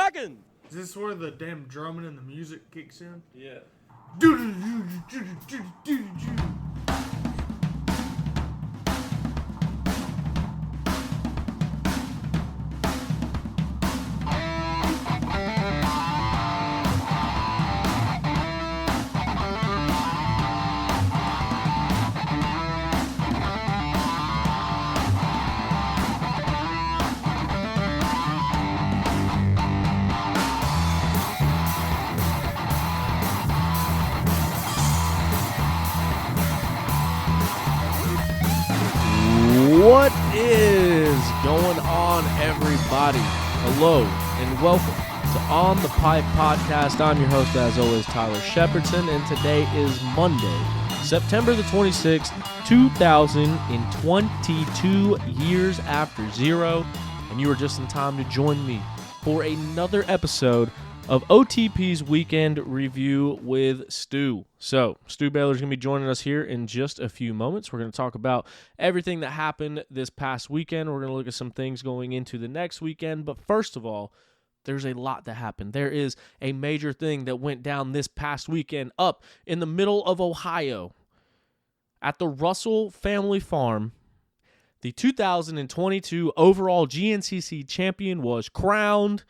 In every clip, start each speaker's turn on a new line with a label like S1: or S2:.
S1: rocking.
S2: Is this where the damn drumming and the music kicks in?
S1: Yeah.
S3: What is going on, everybody? Hello and welcome to On the Pipe Podcast. I'm your host, as always, Tyler Shepardson, and today is Monday, September the 26th, 2022, years after zero, and you are just in time to join me for another episode of OTP's Weekend Review with Stu. So, Stu Baylor is going to be joining us here in just a few moments. We're going to talk about everything that happened this past weekend. We're going to look at some things going into the next weekend. But first of all, there's a lot that happened. There is a major thing that went down this past weekend up in the middle of Ohio at the Russell Family Farm. The 2022 overall GNCC champion was crowned,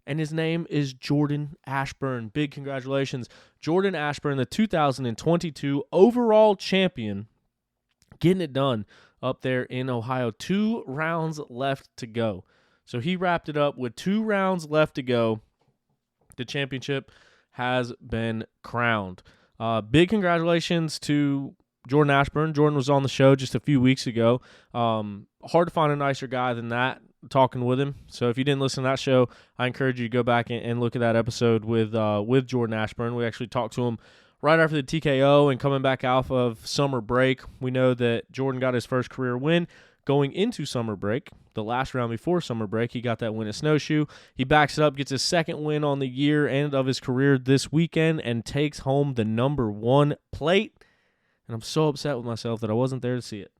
S3: and his name is Jordan Ashburn. Big congratulations, Jordan Ashburn, the 2022 overall champion, getting it done up there in Ohio. 2 rounds left to go. So he wrapped it up with 2 rounds left to go. The championship has been crowned. Big congratulations to Jordan Ashburn. Jordan was on the show just a few weeks ago. Hard to find a nicer guy than that, talking with him. So if you didn't listen to that show, I encourage you to go back and look at that episode with Jordan Ashburn. We actually talked to him right after the TKO and coming back off of summer break. We know that Jordan got his first career win going into summer break. The last round before summer break, he got that win at Snowshoe. He backs it up, gets his second win on the year and of his career this weekend, and takes home the number 1 plate. And I'm so upset with myself that I wasn't there to see it.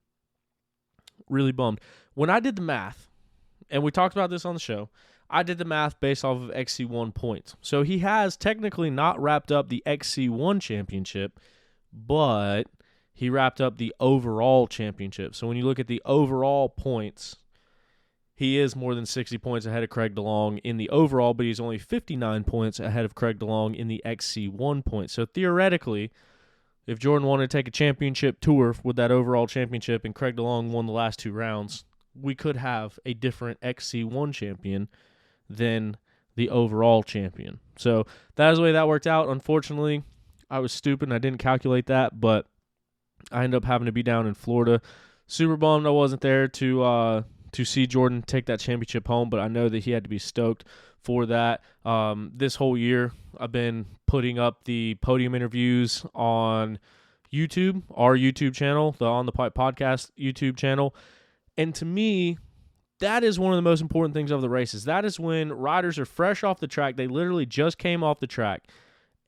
S3: Really bummed. When I did the math, and we talked about this on the show, I did the math based off of XC1 points. So he has technically not wrapped up the XC1 championship, but he wrapped up the overall championship. So when you look at the overall points, he is more than 60 points ahead of Craig DeLong in the overall, but he's only 59 points ahead of Craig DeLong in the XC1 points. So theoretically, if Jordan wanted to take a championship tour with that overall championship and Craig DeLong won the last 2 rounds, we could have a different XC1 champion than the overall champion. So that is the way that worked out. Unfortunately, I was stupid and I didn't calculate that, but I ended up having to be down in Florida. Super bummed I wasn't there to see Jordan take that championship home, but I know that he had to be stoked for that. This whole year, I've been putting up the podium interviews on YouTube, our YouTube channel, the On the Pipe Podcast YouTube channel. And to me, that is one of the most important things of the races. That is when riders are fresh off the track. They literally just came off the track,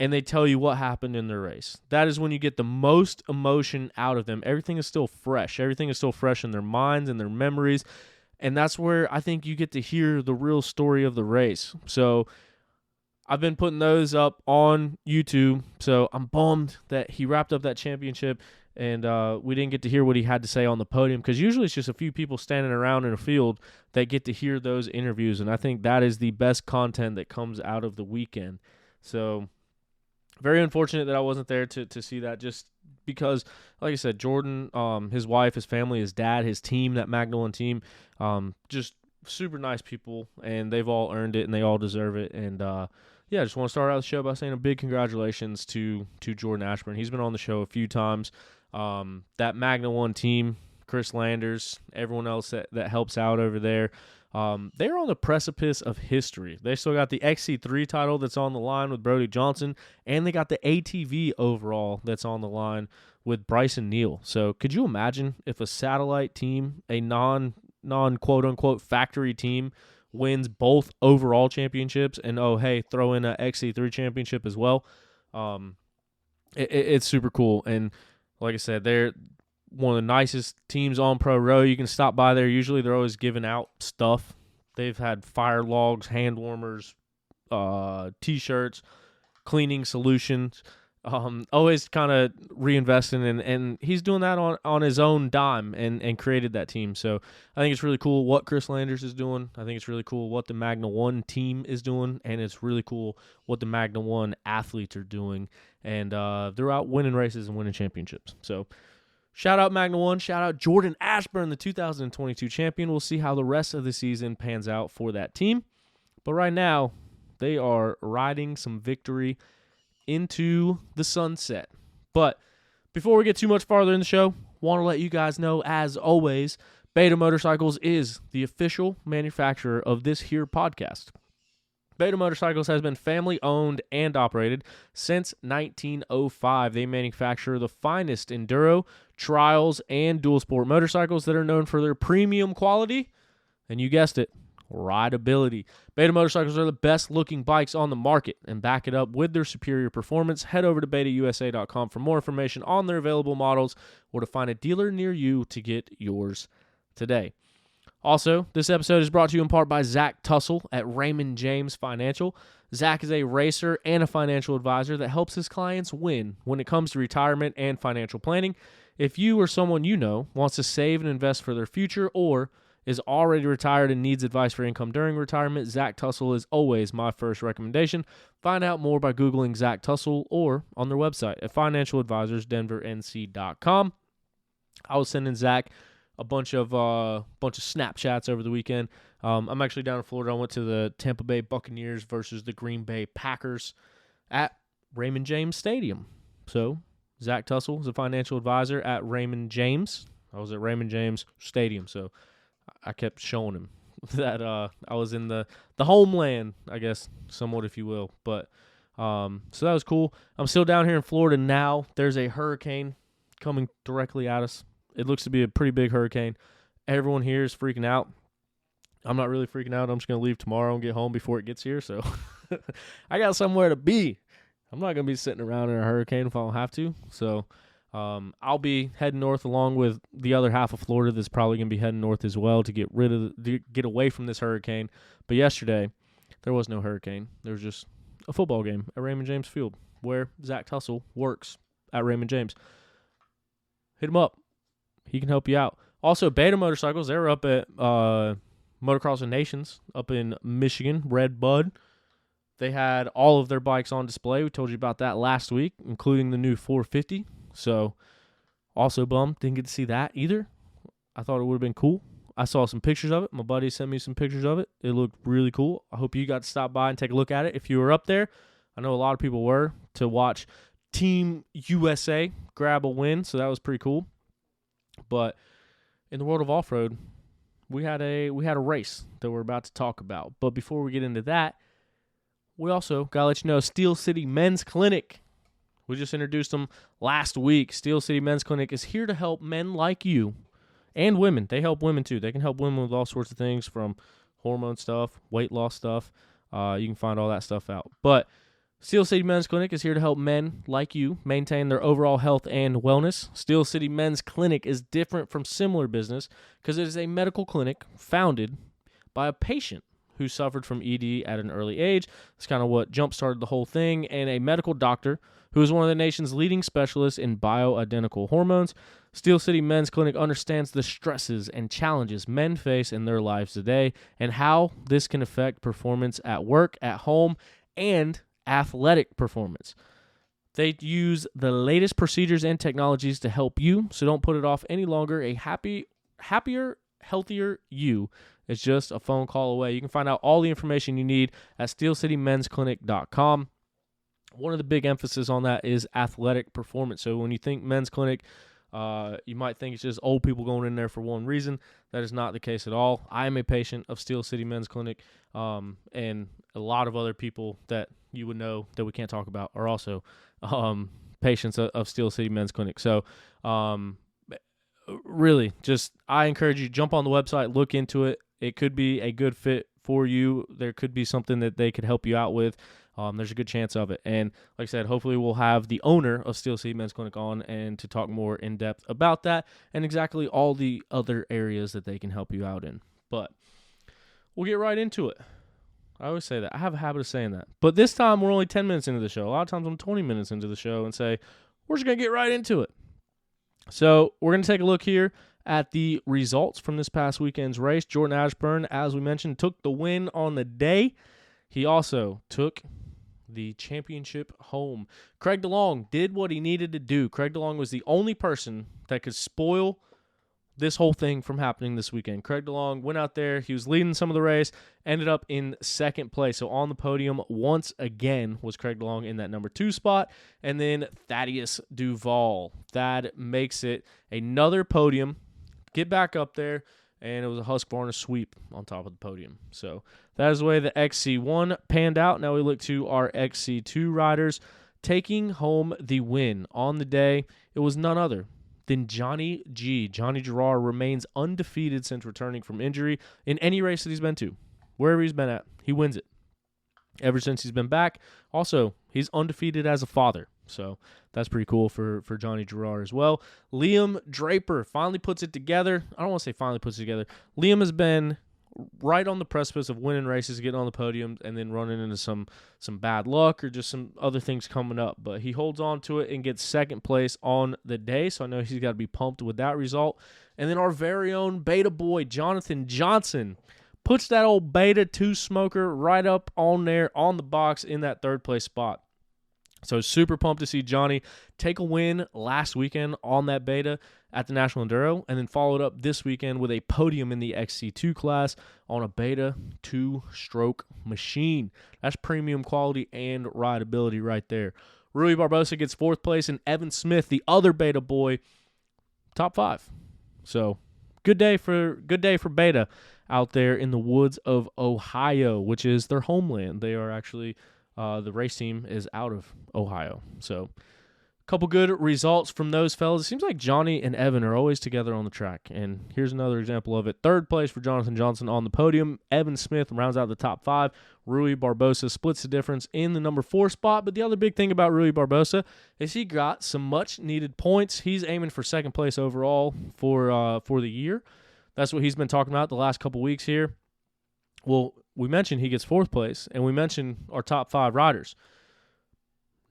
S3: and they tell you what happened in their race. That is when you get the most emotion out of them. Everything is still fresh. Everything is still fresh in their minds and their memories. And that's where I think you get to hear the real story of the race. So I've been putting those up on YouTube. So I'm bummed that he wrapped up that championship and we didn't get to hear what he had to say on the podium, because usually it's just a few people standing around in a field that get to hear those interviews. And I think that is the best content that comes out of the weekend. So very unfortunate that I wasn't there to see that, just because, like I said, Jordan, his wife, his family, his dad, his team, that Magna team, just super nice people, and they've all earned it, and they all deserve it. And, yeah, I just want to start out the show by saying a big congratulations to Jordan Ashburn. He's been on the show a few times. That Magna team, Chris Landers, everyone else that helps out over there, they're on the precipice of history. They still got the XC3 title that's on the line with Brody Johnson, and they got the ATV overall that's on the line with Bryson Neal. So could you imagine if a satellite team, a non-quote-unquote factory team, wins both overall championships and, oh, hey, throw in a XC3 championship as well? It's super cool. And like I said, they're one of the nicest teams on Pro Row. You can stop by there. Usually they're always giving out stuff. They've had fire logs, hand warmers, T-shirts, cleaning solutions, always kind of reinvesting, and he's doing that on his own dime and created that team. So I think it's really cool what Chris Landers is doing. I think it's really cool what the Magna One team is doing, and it's really cool what the Magna One athletes are doing. And they're out winning races and winning championships. So shout out Magna One. Shout out Jordan Ashburn, the 2022 champion. We'll see how the rest of the season pans out for that team. But right now, they are riding some victory into the sunset. But before we get too much farther in the show, want to let you guys know, as always, Beta Motorcycles is the official manufacturer of this here podcast. Beta Motorcycles has been family-owned and operated since 1905. They manufacture the finest enduro, trials, and dual-sport motorcycles that are known for their premium quality, and you guessed it, rideability. Beta motorcycles are the best looking bikes on the market and back it up with their superior performance. Head over to betausa.com for more information on their available models or to find a dealer near you to get yours today. Also, this episode is brought to you in part by Zach Tussle at Raymond James Financial. Zach is a racer and a financial advisor that helps his clients win when it comes to retirement and financial planning. If you or someone you know wants to save and invest for their future or is already retired and needs advice for income during retirement, Zach Tussle is always my first recommendation. Find out more by Googling Zach Tussle or on their website at financialadvisorsdenvernc.com. I was sending Zach a bunch of Snapchats over the weekend. I'm actually down in Florida. I went to the Tampa Bay Buccaneers versus the Green Bay Packers at Raymond James Stadium. So Zach Tussle is a financial advisor at Raymond James. I was at Raymond James Stadium, so I kept showing him that I was in the homeland, I guess, somewhat, if you will. But so that was cool. I'm still down here in Florida now. There's a hurricane coming directly at us. It looks to be a pretty big hurricane. Everyone here is freaking out. I'm not really freaking out. I'm just going to leave tomorrow and get home before it gets here. So I got somewhere to be. I'm not going to be sitting around in a hurricane if I don't have to. So I'll be heading north along with the other half of Florida that's probably going to be heading north as well to get away from this hurricane. But yesterday, there was no hurricane. There was just a football game at Raymond James Field where Zach Tussle works at Raymond James. Hit him up. He can help you out. Also, Beta Motorcycles, they're up at Motocross of Nations up in Michigan, Red Bud. They had all of their bikes on display. We told you about that last week, including the new 450. So, also bummed. Didn't get to see that either. I thought it would have been cool. I saw some pictures of it. My buddy sent me some pictures of it. It looked really cool. I hope you got to stop by and take a look at it if you were up there. I know a lot of people were to watch Team USA grab a win, so that was pretty cool. But in the world of off-road, we had a race that we're about to talk about. But before we get into that, we also got to let you know Steel City Men's Clinic. We just introduced them last week. Steel City Men's Clinic is here to help men like you and women. They help women too. They can help women with all sorts of things from hormone stuff, weight loss stuff. You can find all that stuff out. But Steel City Men's Clinic is here to help men like you maintain their overall health and wellness. Steel City Men's Clinic is different from similar business because it is a medical clinic founded by a patient who suffered from ED at an early age. That's kind of what jump-started the whole thing, and a medical doctor who is one of the nation's leading specialists in bioidentical hormones. Steel City Men's Clinic understands the stresses and challenges men face in their lives today and how this can affect performance at work, at home, and athletic performance. They use the latest procedures and technologies to help you, so don't put it off any longer. A happier, healthier you is just a phone call away. You can find out all the information you need at steelcitymensclinic.com. One of the big emphasis on that is athletic performance. So when you think men's clinic, you might think it's just old people going in there for one reason. That is not the case at all. I am a patient of Steel City Men's Clinic, and a lot of other people that you would know that we can't talk about are also patients of Steel City Men's Clinic. So really, just I encourage you, jump on the website, look into it. It could be a good fit for you. There could be something that they could help you out with. There's a good chance of it. And like I said, hopefully we'll have the owner of Steel City Men's Clinic on and to talk more in depth about that and exactly all the other areas that they can help you out in. But we'll get right into it. I always say that. I have a habit of saying that. But this time, we're only 10 minutes into the show. A lot of times, I'm 20 minutes into the show and say, we're just going to get right into it. So we're going to take a look here at the results from this past weekend's race. Jordan Ashburn, as we mentioned, took the win on the day. He also took the championship home. Craig DeLong did what he needed to do. Craig DeLong was the only person that could spoil this whole thing from happening this weekend. Craig DeLong went out there. He was leading some of the race, ended up in second place. So on the podium once again was Craig DeLong in that number 2 spot. And then Thaddeus Duvall. Thad makes it another podium. Get back up there. And it was a Husqvarna sweep on top of the podium. So that is the way the XC1 panned out. Now we look to our XC2 riders taking home the win on the day. It was none other than Johnny G. Johnny Girard remains undefeated since returning from injury in any race that he's been to. Wherever he's been at, he wins it. Ever since he's been back. Also, he's undefeated as a father. So that's pretty cool for Johnny Girard as well. Liam Draper finally puts it together. I don't want to say finally puts it together. Liam has been right on the precipice of winning races, getting on the podium, and then running into some bad luck or just some other things coming up. But he holds on to it and gets second place on the day, so I know he's got to be pumped with that result. And then our very own beta boy, Jonathan Johnson, puts that old beta 2 smoker right up on there on the box in that third place spot. So super pumped to see Johnny take a win last weekend on that beta at the National Enduro, and then followed up this weekend with a podium in the XC2 class on a beta 2-stroke machine. That's premium quality and rideability right there. Rui Barbosa gets 4th place, and Evan Smith, the other beta boy, top 5. So good day for beta out there in the woods of Ohio, which is their homeland. They are actually the race team is out of Ohio. So a couple good results from those fellas. It seems like Johnny and Evan are always together on the track. And here's another example of it. 3rd place for Jonathan Johnson on the podium. Evan Smith rounds out the top 5. Rui Barbosa splits the difference in the number 4 spot. But the other big thing about Rui Barbosa is he got some much-needed points. He's aiming for 2nd place overall for the year. That's what he's been talking about the last couple weeks here. Well, we mentioned he gets 4th place, and we mentioned our top 5 riders.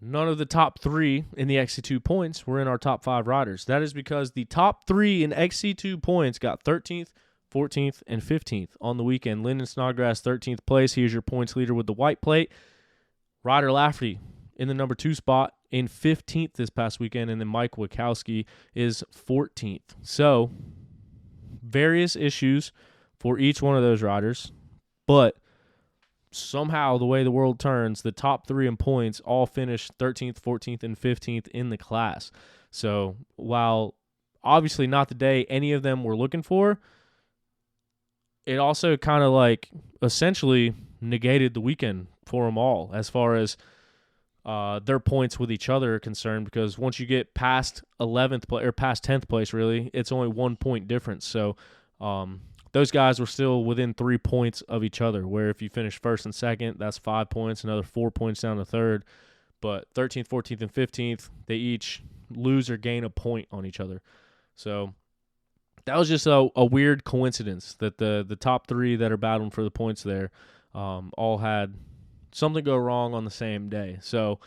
S3: None of the top 3 in the XC2 points were in our top 5 riders. That is because the top 3 in XC2 points got 13th, 14th, and 15th on the weekend. Lyndon Snodgrass, 13th place. He is your points leader with the white plate. Ryder Lafferty in the number 2 spot in 15th this past weekend, and then Mike Wachowski is 14th. So, various issues for each one of those riders. But somehow, the way the world turns, the top 3 in points all finished 13th, 14th, and 15th in the class. So while obviously not the day any of them were looking for, it also kind of like essentially negated the weekend for them all as far as their points with each other are concerned, because once you get past 11th place or past 10th place, really, it's only 1 point difference. So those guys were still within 3 points of each other, where if you finish 1st and 2nd, that's 5 points, another 4 points down to 3rd. But 13th, 14th, and 15th, they each lose or gain a point on each other. So that was just a weird coincidence that the top 3 that are battling for the points there all had something go wrong on the same day. So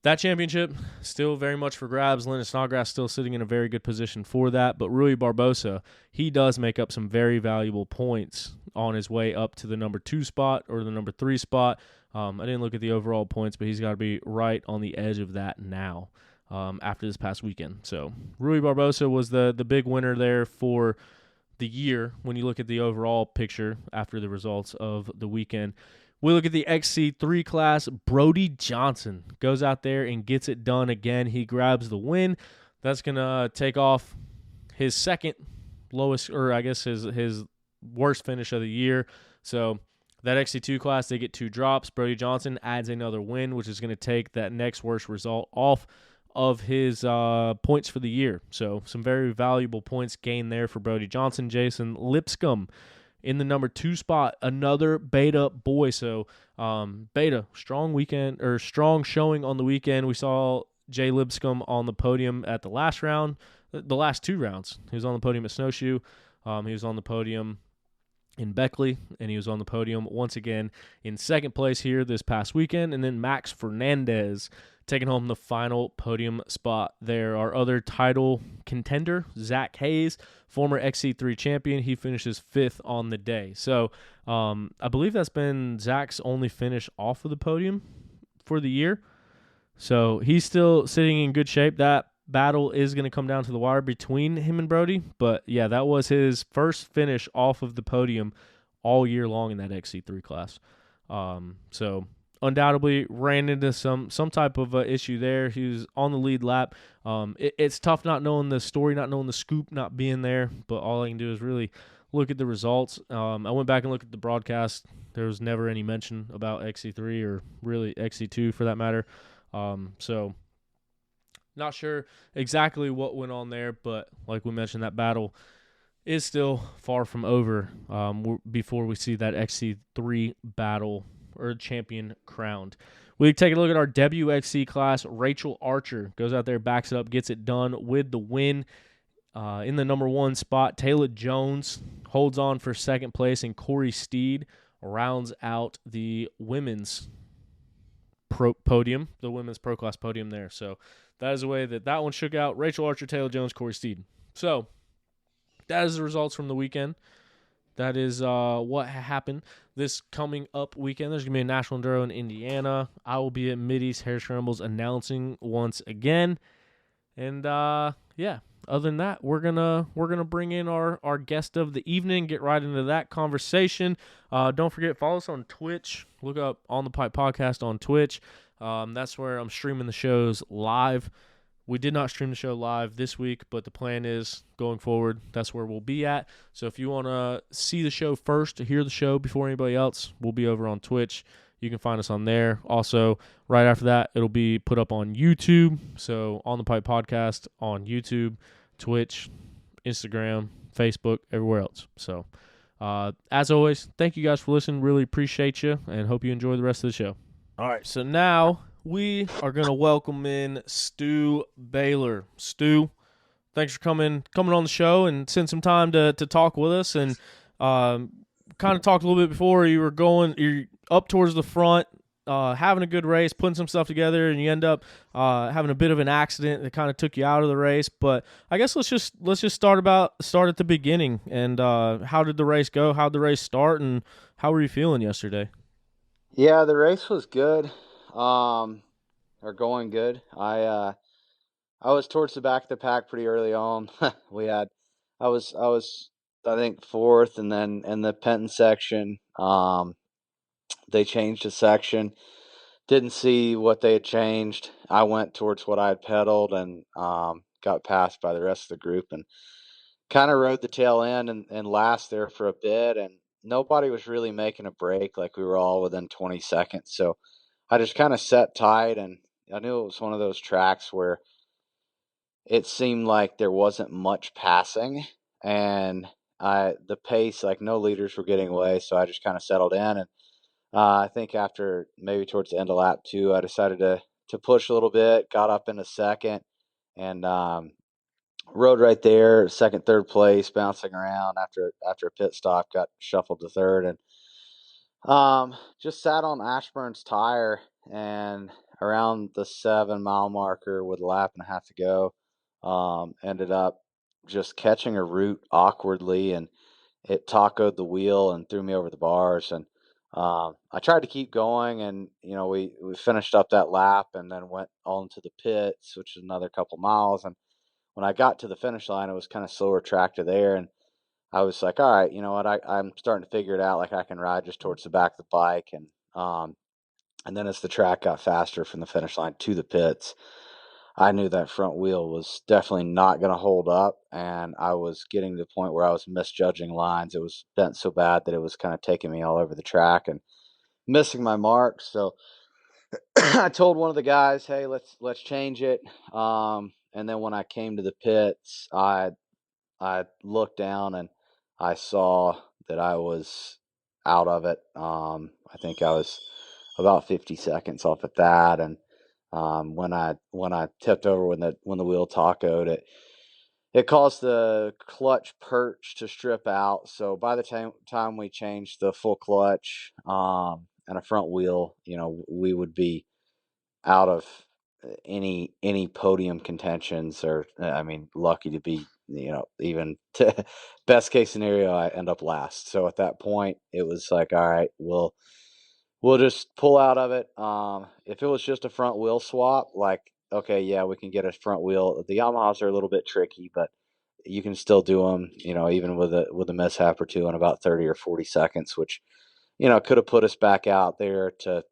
S3: that championship still very much for grabs. Lyndon Snodgrass still sitting in a very good position for that. But Rui Barbosa, he does make up some very valuable points on his way up to the number 2 spot or the number 3 spot. I didn't look at the overall points, but he's got to be right on the edge of that now after this past weekend. So Rui Barbosa was the big winner there for the year when you look at the overall picture after the results of the weekend. We look at the XC3 class. Brody Johnson goes out there and gets it done again. He grabs the win. That's going to take off his second lowest, or I guess his worst finish of the year. So that XC2 class, they get 2 drops. Brody Johnson adds another win, which is going to take that next worst result off of his points for the year. So some very valuable points gained there for Brody Johnson. Jason Lipscomb in the number 2 spot, another beta boy. So beta, strong weekend or strong showing on the weekend. We saw Jay Lipscomb on the podium at the last round, the last 2 rounds. He was on the podium at Snowshoe. He was on the podium in Beckley, and he was on the podium once again in second place here this past weekend. And then Max Fernandez taking home the final podium spot there. Our other title contender, Zach Hayes, former XC3 champion, he finishes fifth on the day. So I believe that's been Zach's only finish off of the podium for the year. So he's still sitting in good shape. That battle is going to come down to the wire between him and Brody. But, yeah, that was his first finish off of the podium all year long in that XC3 class. So undoubtedly ran into some type of issue there. He was on the lead lap. It's tough not knowing the story, not knowing the scoop, not being there. But all I can do is really look at the results. I went back and looked at the broadcast. There was never any mention about XC3 or really XC2 for that matter. So not sure exactly what went on there, but like we mentioned, that battle is still far from over before we see that XC3 battle or champion crowned. We take a look at our WXC class. Rachel Archer goes out there, backs it up, gets it done with the win. In the number one spot, Taylor Jones holds on for second place, and Corey Steed rounds out the women's podium, the women's pro class podium there. So that is the way that one shook out. Rachel Archer, Taylor Jones, Corey Steed. So that is the results from the weekend. That is what happened this coming up weekend. There's going to be a National Enduro in Indiana. I will be at Mideast Hair Scrambles announcing once again. And yeah, other than that, we're gonna bring in our guest of the evening, get right into that conversation. Don't forget, follow us on Twitch. Look up On the Pipe Podcast on Twitch. That's where I'm streaming the shows live. We did not stream the show live this week, but the plan is going forward, that's where we'll be at. So if you want to see the show first, to hear the show before anybody else, we'll be over on Twitch. You can find us on there. Also, right after that, it'll be put up on YouTube. So On the Pipe Podcast on YouTube, Twitch, Instagram, Facebook, everywhere else. So as always, thank you guys for listening. Really appreciate you and hope you enjoy the rest of the show. All right, so now we are going to welcome in Stu Baylor. Stu, thanks for coming on the show and spend some time to talk with us. And kind of talked a little bit before, you're up towards the front, having a good race, putting some stuff together, and you end up having a bit of an accident that kind of took you out of the race. But I guess let's just start at the beginning. And how did the race go? How did the race start? And how were you feeling yesterday?
S1: Yeah, the race was good, or going good. I was towards the back of the pack pretty early on. I was I think fourth, and then in the Penton section, they changed a section. Didn't see what they had changed. I went towards what I had pedaled and got passed by the rest of the group and kind of rode the tail end and last there for a bit. And nobody was really making a break. Like, we were all within 20 seconds. So I just kind of sat tight, and I knew it was one of those tracks where it seemed like there wasn't much passing, and the pace, like, no leaders were getting away. So I just kind of settled in, and I think after maybe towards the end of lap 2, I decided to push a little bit, got up into second, and rode right there, second, third place, bouncing around after a pit stop, got shuffled to third, and just sat on Ashburn's tire, and around the 7-mile marker with a lap and a half to go, ended up just catching a root awkwardly, and it tacoed the wheel and threw me over the bars. And I tried to keep going, and we finished up that lap and then went on to the pits, which is another couple miles. And when I got to the finish line, it was kind of slower track to there, and I was like, all right, you know what, I'm starting to figure it out. Like, I can ride just towards the back of the bike. And then as the track got faster from the finish line to the pits, I knew that front wheel was definitely not going to hold up, and I was getting to the point where I was misjudging lines. It was bent so bad that it was kind of taking me all over the track and missing my mark. So I told one of the guys, hey, let's change it. And then when I came to the pits, I looked down and I saw that I was out of it. I think I was about 50 seconds off at that, and when I tipped over, when the wheel tacoed, it caused the clutch perch to strip out. So by the time we changed the full clutch and a front wheel, we would be out of any podium contentions, or I mean, lucky to be, even best case scenario, I end up last. So at that point, it was like, all right, we'll just pull out of it. If it was just a front wheel swap, like, okay, yeah, we can get a front wheel. The Yamahas are a little bit tricky, but you can still do them, even with a mishap or two in about 30 or 40 seconds, which, could have put us back out there to,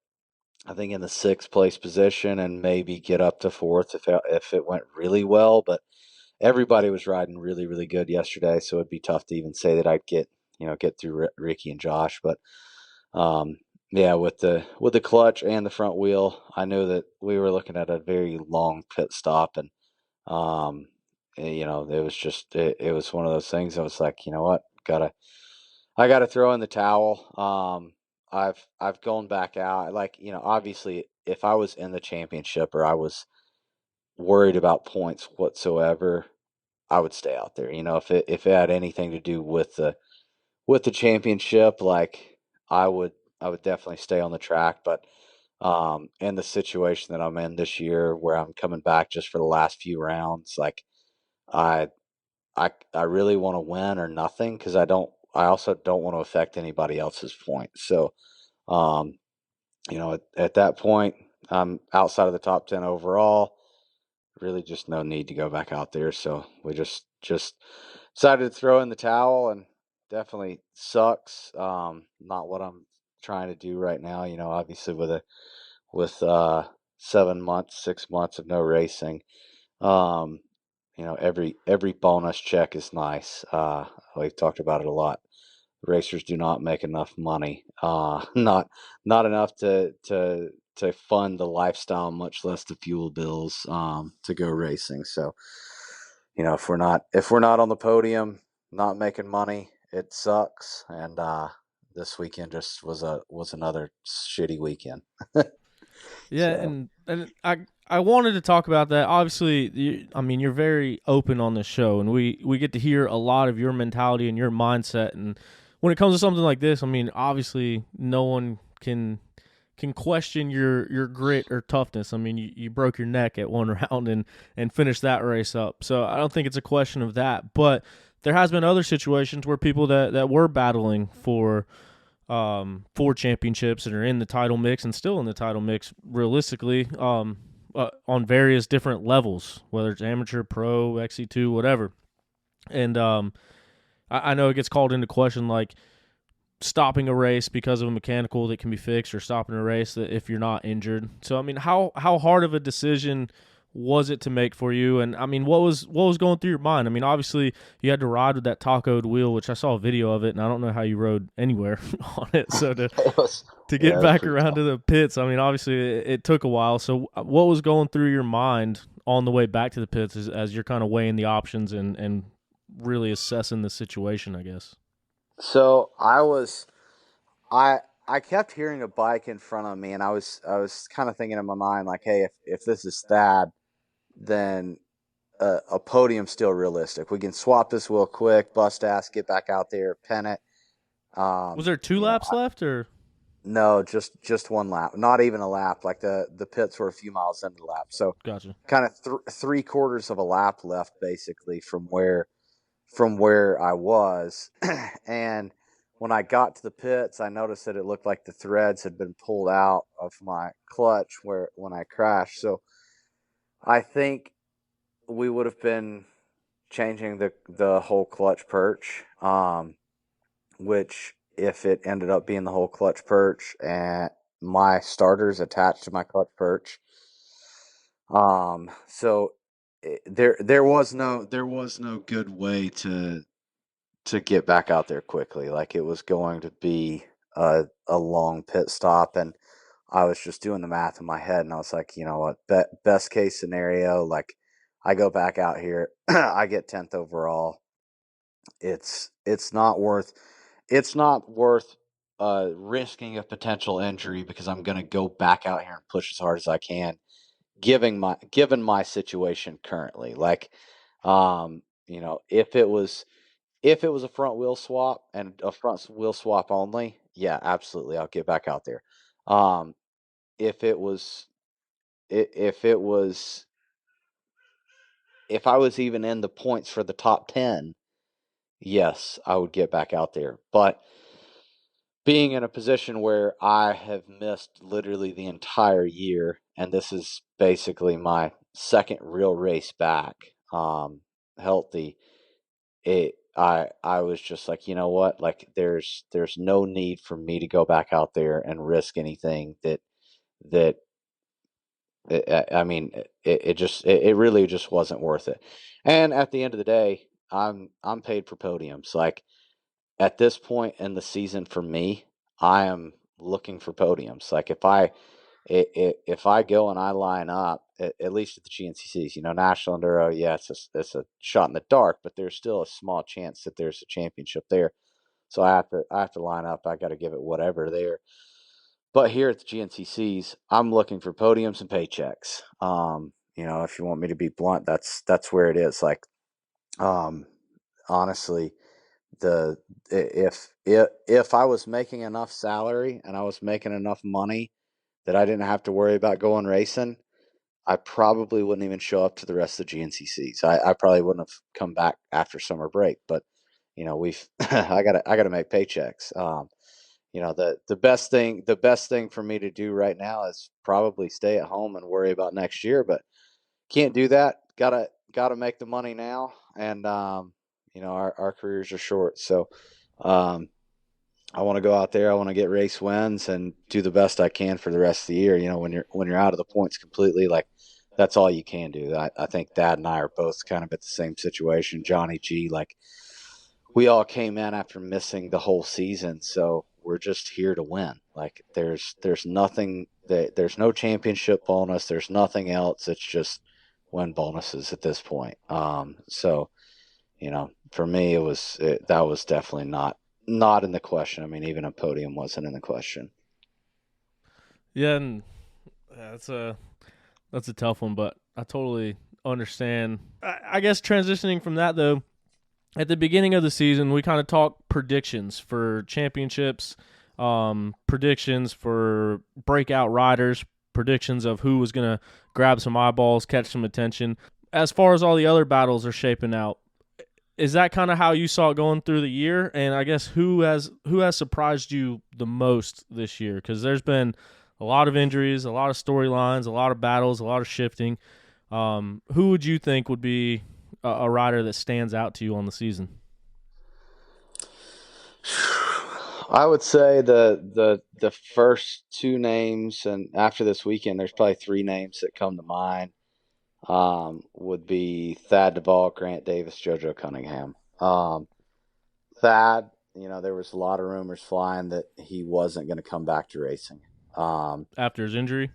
S1: I think, in the sixth place position and maybe get up to fourth if it went really well. But everybody was riding really, really good yesterday, so it'd be tough to even say that I'd get through Ricky and Josh. But um, yeah, with the clutch and the front wheel, I knew that we were looking at a very long pit stop, and um, it was just it was one of those things. I was like, you know what, I gotta throw in the towel. I've gone back out. Like, obviously, if I was in the championship or I was worried about points whatsoever, I would stay out there. If it had anything to do with the championship, like, I would I would definitely stay on the track. But in the situation that I'm in this year, where I'm coming back just for the last few rounds, like, I I really want to win or nothing, because I also don't want to affect anybody else's points. So um, at that point, I'm outside of the top 10 overall. Really, just no need to go back out there. So we just decided to throw in the towel, and definitely sucks. Not what I'm trying to do right now. Obviously, with 7 months, 6 months of no racing. Um, every bonus check is nice. We've talked about it a lot. Racers do not make enough money. Not enough to fund the lifestyle, much less the fuel bills to go racing. So, if we're not on the podium, not making money, it sucks. And this weekend just was another shitty weekend.
S3: Yeah,
S1: So
S3: and I wanted to talk about that. Obviously, I mean, you're very open on this show, and we get to hear a lot of your mentality and your mindset. And when it comes to something like this, I mean, obviously, no one can question your grit or toughness. I mean, you broke your neck at one round and finished that race up. So I don't think it's a question of that. But there has been other situations where people that were battling for championships and are in the title mix and still in the title mix realistically on various different levels, whether it's amateur, pro, XC2, whatever. And I know it gets called into question, like stopping a race because of a mechanical that can be fixed, or stopping a race that if you're not injured. So I mean, how hard of a decision was it to make for you? And I mean, what was going through your mind? I mean, obviously you had to ride with that tacoed wheel, which I saw a video of it, and I don't know how you rode anywhere on it. So
S1: it was,
S3: to
S1: yeah,
S3: get
S1: it was
S3: back
S1: pretty
S3: around
S1: tough.
S3: to the pits, I mean, obviously it took a while. So what was going through your mind on the way back to the pits as you're kind of weighing the options and really assessing the situation, I guess?
S1: So I kept hearing a bike in front of me, and I was kind of thinking in my mind, like, hey, if this is Thad, then a podium's still realistic. We can swap this wheel quick, bust ass, get back out there, pen it.
S3: Was
S1: Um,
S3: there two
S1: you know,
S3: laps left, or
S1: no, just one lap, not even a lap. Like, the pits were a few miles into the lap, so
S3: gotcha?
S1: kind of three-quarters of a lap left, basically, from where I was. And when I got to the pits, I noticed that it looked like the threads had been pulled out of my clutch when I crashed. So I think we would have been changing the whole clutch perch, which, if it ended up being the whole clutch perch and my starters attached to my clutch perch, so there was no good way to get back out there quickly. Like, it was going to be a long pit stop, and I was just doing the math in my head, and I was like, you know what, best case scenario, like, I go back out here, I get 10th overall. It's not worth risking a potential injury, because I'm going to go back out here and push as hard as I can, given my situation currently. Like, if it was a front wheel swap and a front wheel swap only, yeah, absolutely, I'll get back out there. Um, if it was, if it was, if I was even in the points for the top 10, yes, I would get back out there. But being in a position where I have missed literally the entire year, and this is basically my second real race back, healthy, I was just like, you know what? Like there's no need for me to go back out there and risk anything that I mean it really just wasn't worth it. And at the end of the day, I'm paid for podiums. Like at this point in the season for me, I am looking for podiums. Like if I go and I line up, at least at the GNCCs, National Enduro, yeah, it's a shot in the dark, but there's still a small chance that there's a championship there. So I have to line up. I got to give it whatever there. But here at the GNCCs, I'm looking for podiums and paychecks. If you want me to be blunt, that's where it is. Like, um, honestly, the if I was making enough salary and I was making enough money that I didn't have to worry about going racing, I probably wouldn't even show up to the rest of the GNCCs. I probably wouldn't have come back after summer break. But we've I gotta make paychecks. The best thing for me to do right now is probably stay at home and worry about next year. But can't do that. Gotta make the money now, and our careers are short. So um, I want to go out there. I want to get race wins and do the best I can for the rest of the year. When you're out of the points completely, like that's all you can do. I think Dad and I are both kind of at the same situation. Johnny G, like we all came in after missing the whole season, so we're just here to win. Like there's nothing that there's no championship bonus. There's nothing else. It's just win bonuses at this point. So for me, that was definitely not in the question. I mean, even a podium wasn't in the question.
S3: Yeah, and that's a tough one, but I totally understand. I guess transitioning from that though, at the beginning of the season, we kind of talked predictions for championships, predictions for breakout riders, predictions of who was going to grab some eyeballs, catch some attention. As far as all the other battles are shaping out, is that kind of how you saw it going through the year? And I guess who has surprised you the most this year? Because there's been a lot of injuries, a lot of storylines, a lot of battles, a lot of shifting. Who would you think would be a rider that stands out to you on the season?
S1: I would say the first two names, and after this weekend, there's probably three names that come to mind. Would be Thad Duvall, Grant Davis, JoJo Cunningham. Thad, there was a lot of rumors flying that he wasn't going to come back to racing.
S3: After his injury?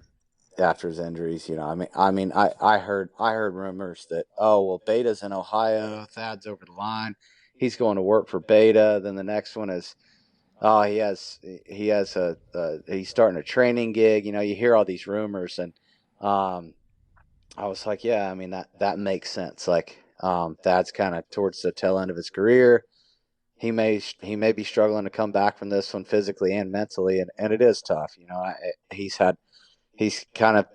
S1: After his injuries, I heard rumors that, oh well, Beta's in Ohio, Thad's over the line, he's going to work for Beta. Then the next one is, oh, he has he's starting a training gig. You hear all these rumors, and um, I was like, yeah, I mean that makes sense. Like, Thad's kind of towards the tail end of his career. He may be struggling to come back from this one physically and mentally, and it is tough. He's kind of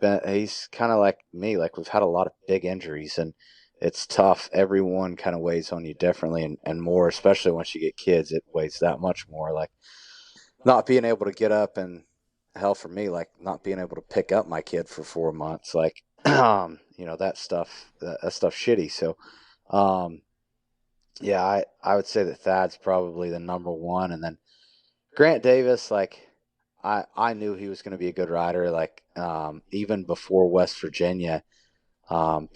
S1: like me. Like, we've had a lot of big injuries, and it's tough. Everyone kind of weighs on you differently, and more, especially once you get kids, it weighs that much more. Like, not being able to get up, and hell, for me, like not being able to pick up my kid for 4 months, like that stuff shitty. So yeah, I would say that Thad's probably the number one, and then Grant Davis, like I knew he was going to be a good rider. Like, even before West Virginia, I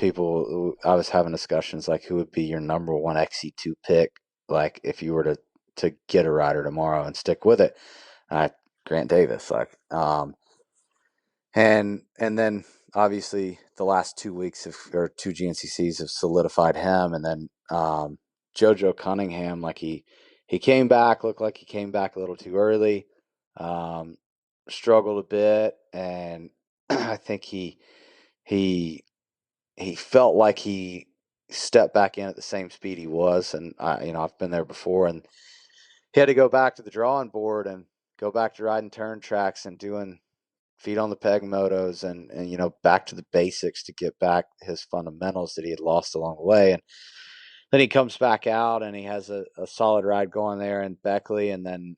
S1: was having discussions like who would be your number one XC2 pick, like if you were to get a rider tomorrow and stick with it. uh, Grant Davis, like, and then obviously the last 2 weeks or two GNCCs have solidified him, and then JoJo Cunningham, like he came back, looked like he came back a little too early, um, struggled a bit, and I think he he felt like he step back in at the same speed he was. And I've been there before, and he had to go back to the drawing board and go back to riding turn tracks and doing feet on the peg motos and back to the basics to get back his fundamentals that he had lost along the way. And then he comes back out and he has a solid ride going there in Beckley, and then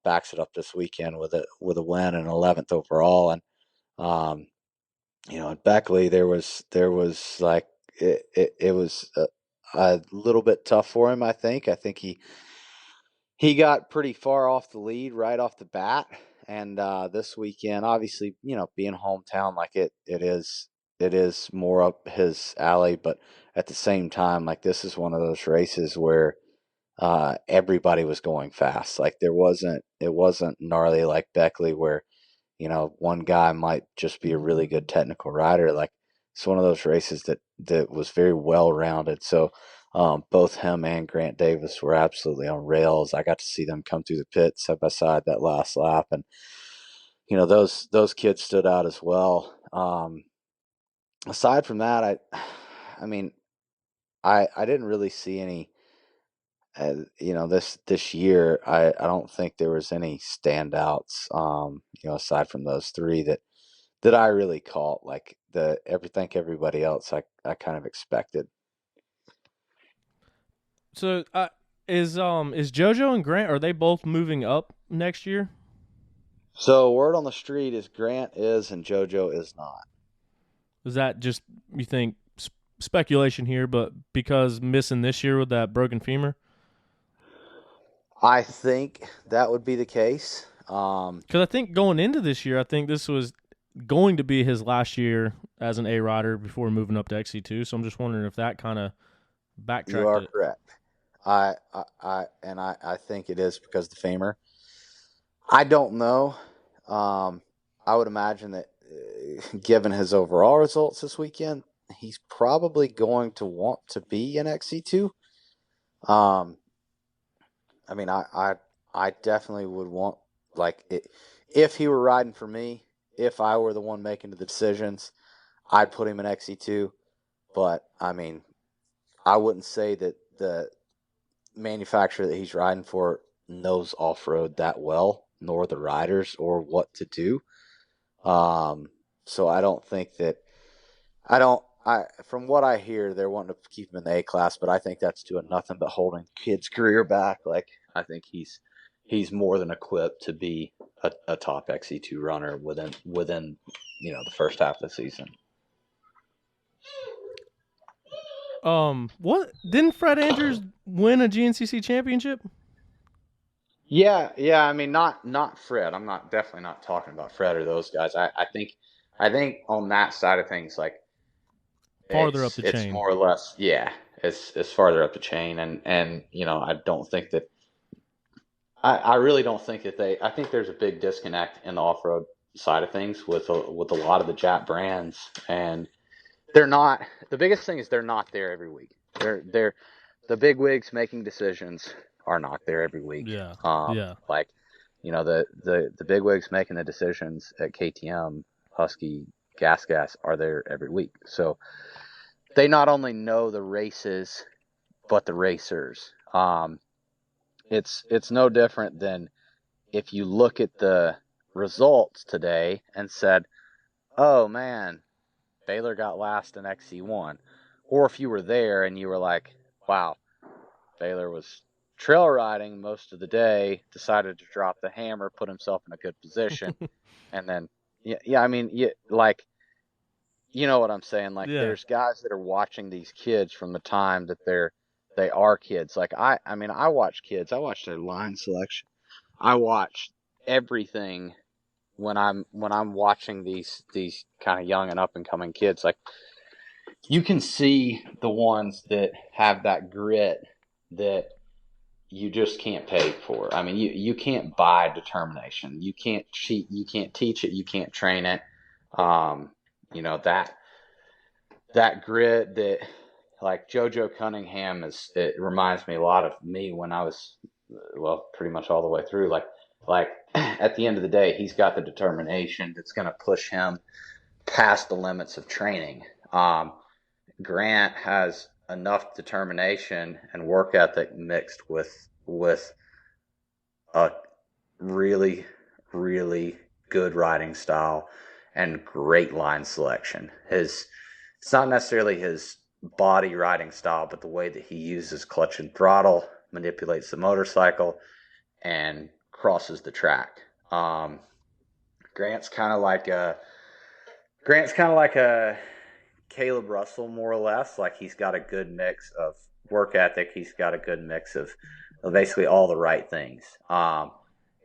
S1: backs it up this weekend with a win and 11th overall. And at Beckley there was like it was a little bit tough for him. I think he got pretty far off the lead right off the bat. And this weekend, obviously, being hometown, like it is more up his alley. But at the same time, like this is one of those races where everybody was going fast. Like it wasn't gnarly like Beckley where one guy might just be a really good technical rider. Like it's one of those races that was very well rounded. So both him and Grant Davis were absolutely on rails. I got to see them come through the pit side by side that last lap, and those kids stood out as well. Aside from that, I mean, I didn't really see any. This year, I don't think there was any standouts. Aside from those three that I really caught. Like everybody else, I kind of expected.
S3: So is JoJo and Grant, are they both moving up next year?
S1: So word on the street is Grant is and JoJo is not.
S3: Is that just, you think, speculation here, but because missing this year with that broken femur?
S1: I think that would be the case.
S3: Because I think going into this year, I think this was going to be his last year as an A rider before moving up to XC2. So I'm just wondering if that kind of backtracked
S1: You are
S3: it.
S1: correct. I think it is because of the femur. I don't know. I would imagine that given his overall results this weekend, he's probably going to want to be in XC2. I mean, I definitely would want, like, if he were riding for me, if I were the one making the decisions, I'd put him in XC2. But I mean, I wouldn't say that the manufacturer that he's riding for knows off road that well, nor the riders or what to do. So I don't think that from what I hear, they're wanting to keep him in the A class, but I think that's doing nothing but holding kid's career back. Like I think he's more than equipped to be a top XC2 runner within the first half of the season.
S3: What didn't Fred Andrews win a GNCC championship?
S1: Yeah. I mean, not Fred. I'm definitely not talking about Fred or those guys. I think on that side of things, like
S3: Farther up the
S1: it's
S3: chain.
S1: more or less, yeah, it's farther up the chain, and I don't think that I really don't think that I think there's a big disconnect in the off road side of things with a lot of the Jap brands, and they're not. The biggest thing is they're not there every week. They're the big wigs making decisions are not there every week.
S3: Yeah.
S1: Like the big wigs making the decisions at KTM, Husky, Gas are there every week. So they not only know the races, but the racers. It's no different than if you look at the results today and said, "Oh man, Baylor got last in XC1," or if you were there and you were like, "Wow, Baylor was trail riding most of the day, decided to drop the hammer, put himself in a good position," and then I mean, like. You know what I'm saying? Like,
S3: Yeah.
S1: there's guys that are watching these kids from the time that they are kids. Like, I mean, I watch kids. I watch their line selection. I watch everything when I'm watching these kind of young and up and coming kids. Like, you can see the ones that have that grit that you just can't pay for. I mean, you can't buy determination. You can't cheat. You can't teach it. You can't train it. That grit that, like, JoJo Cunningham it reminds me a lot of me when I was, well, pretty much all the way through. Like at the end of the day, he's got the determination that's going to push him past the limits of training. Grant has enough determination and work ethic mixed with a really, really good riding style and great line selection. It's not necessarily his body riding style, but the way that he uses clutch and throttle, manipulates the motorcycle, and crosses the track. Grant's kind of like a Caleb Russell, more or less. Like, he's got a good mix of work ethic. He's got a good mix of basically all the right things.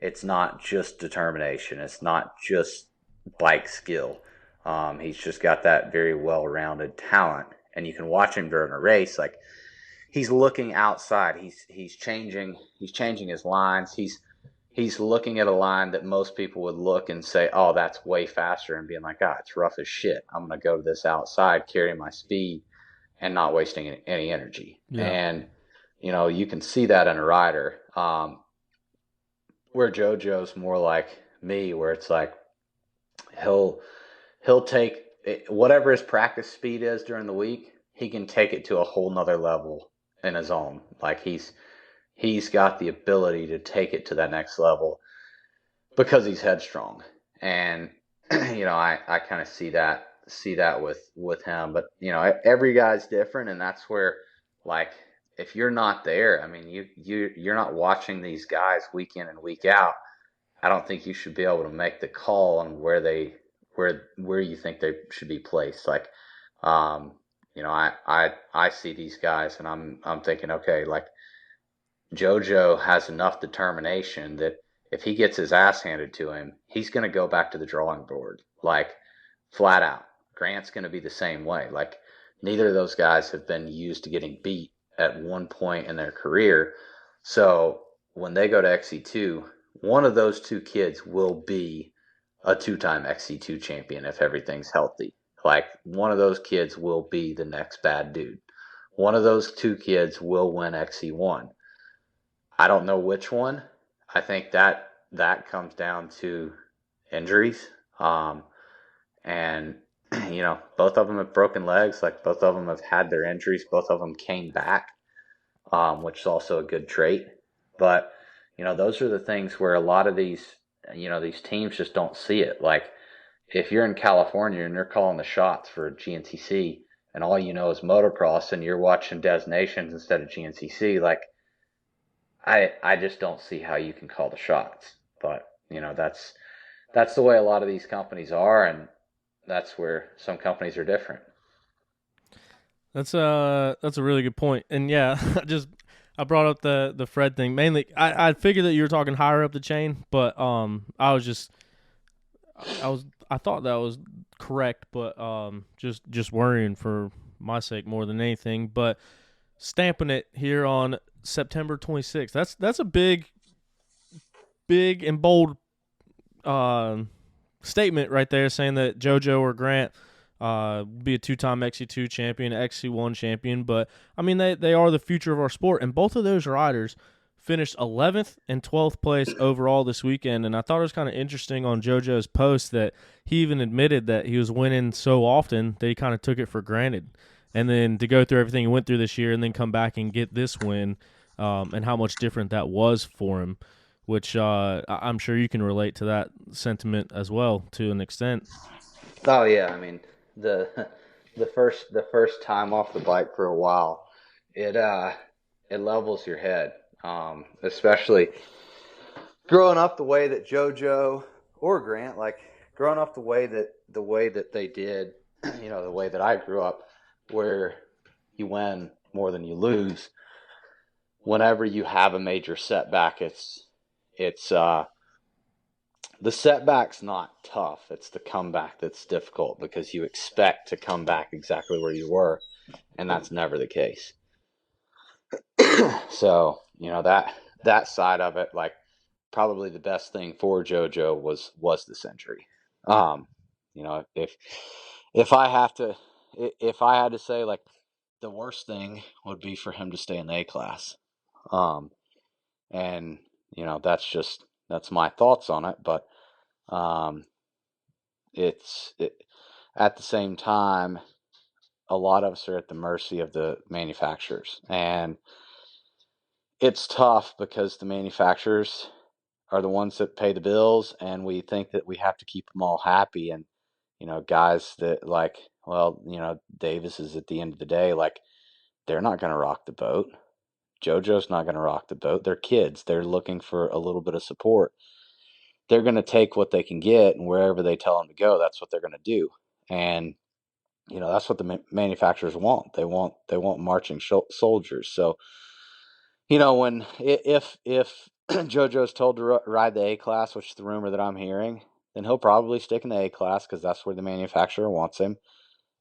S1: It's not just determination. It's not just bike skill. He's just got that very well-rounded talent, and you can watch him during a race. Like, he's looking outside. He's changing his lines. He's looking at a line that most people would look and say, "Oh, that's way faster," and being like, "Ah, it's rough as shit. I'm gonna go to this outside, carrying my speed, and not wasting any energy."
S3: Yeah.
S1: And you can see that in a rider. Where JoJo's more like me, where it's like he'll take whatever his practice speed is during the week, he can take it to a whole nother level in his own. Like, he's got the ability to take it to that next level because he's headstrong. And I kind of see that with him. But every guy's different, and that's where, like, if you're not there, I mean, you're not watching these guys week in and week out. I don't think you should be able to make the call on where you think they should be placed. Like, I see these guys, and I'm thinking, okay, like, JoJo has enough determination that if he gets his ass handed to him, he's going to go back to the drawing board, like, flat out. Grant's going to be the same way. Like, neither of those guys have been used to getting beat at one point in their career. So when they go to XC2, one of those two kids will be a two-time XC2 champion if everything's healthy. Like, one of those kids will be the next bad dude. One of those two kids will win XC1. I don't know which one. I think that comes down to injuries. And both of them have broken legs. Like, both of them have had their injuries. Both of them came back, which is also a good trait. But those are the things where a lot of these teams just don't see it. Like, if you're in California and you're calling the shots for GNCC, and all you know is motocross, and you're watching Nations instead of GNCC, like, I just don't see how you can call the shots. But that's the way a lot of these companies are, and that's where some companies are different.
S3: That's a really good point. And yeah, I brought up the Fred thing mainly. I figured that you were talking higher up the chain, but I thought that was correct, but just worrying for my sake more than anything. But stamping it here on September 26th. That's a big and bold statement right there, saying that JoJo or Grant be a two-time XC2 champion, XC1 champion. But I mean, they are the future of our sport, and both of those riders finished 11th and 12th place overall this weekend. And I thought it was kind of interesting on JoJo's post that he even admitted that he was winning so often that he kind of took it for granted. And then to go through everything he went through this year and then come back and get this win, and how much different that was for him, which I'm sure you can relate to that sentiment as well to an extent.
S1: Oh yeah, I mean, the first time off the bike for a while, it levels your head, especially growing up the way that JoJo or Grant, like, growing up the way that they did, the way that I grew up, where you win more than you lose. Whenever you have a major setback, it's the setback's not tough. It's the comeback that's difficult, because you expect to come back exactly where you were, and that's never the case. So, that side of it, like, probably the best thing for JoJo was this injury. If I had to say, like, the worst thing would be for him to stay in the A class. And that's my thoughts on it. But at the same time, a lot of us are at the mercy of the manufacturers, and it's tough because the manufacturers are the ones that pay the bills, and we think that we have to keep them all happy. And guys that like, well, Davis is at the end of the day, like, they're not going to rock the boat. JoJo's not going to rock the boat. They're kids. They're looking for a little bit of support. They're going to take what they can get, and wherever they tell them to go, that's what they're going to do. And that's what the manufacturers want. They want marching soldiers. So when if JoJo's told to ride the A class, which is the rumor that I'm hearing, then he'll probably stick in the A class because that's where the manufacturer wants him.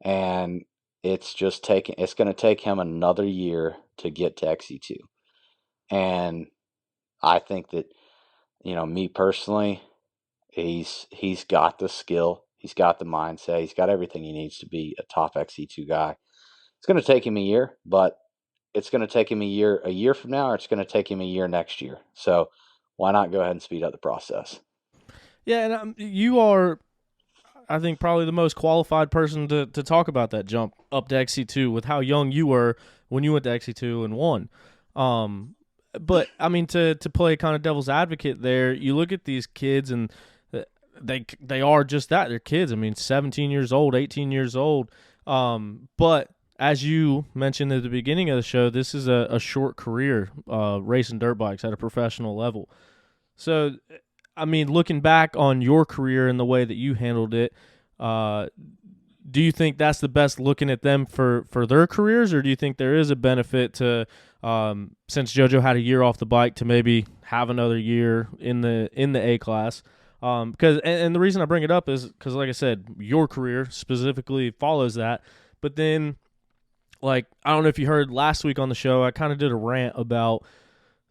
S1: And it's going to take him another year to get to XE2. And I think that, me personally, he's got the skill, he's got the mindset, he's got everything he needs to be a top XE2 guy. It's going to take him a year, but it's going to take him a year from now, or it's going to take him a year next year. So why not go ahead and speed up the process?
S3: Yeah, and you are, I think, probably the most qualified person to talk about that jump up to XC2 with how young you were when you went to XC2 and won. But I mean, to play kind of devil's advocate there, you look at these kids and they are just that. They're kids. I mean, 17 years old, 18 years old. But as you mentioned at the beginning of the show, this is a short career racing dirt bikes at a professional level. So, I mean, looking back on your career and the way that you handled it, do you think that's the best looking at them for their careers, or do you think there is a benefit to, since JoJo had a year off the bike, to maybe have another year in the A class? Because and the reason I bring it up is because, like I said, your career specifically follows that. But then, like, I don't know if you heard last week on the show, I kind of did a rant about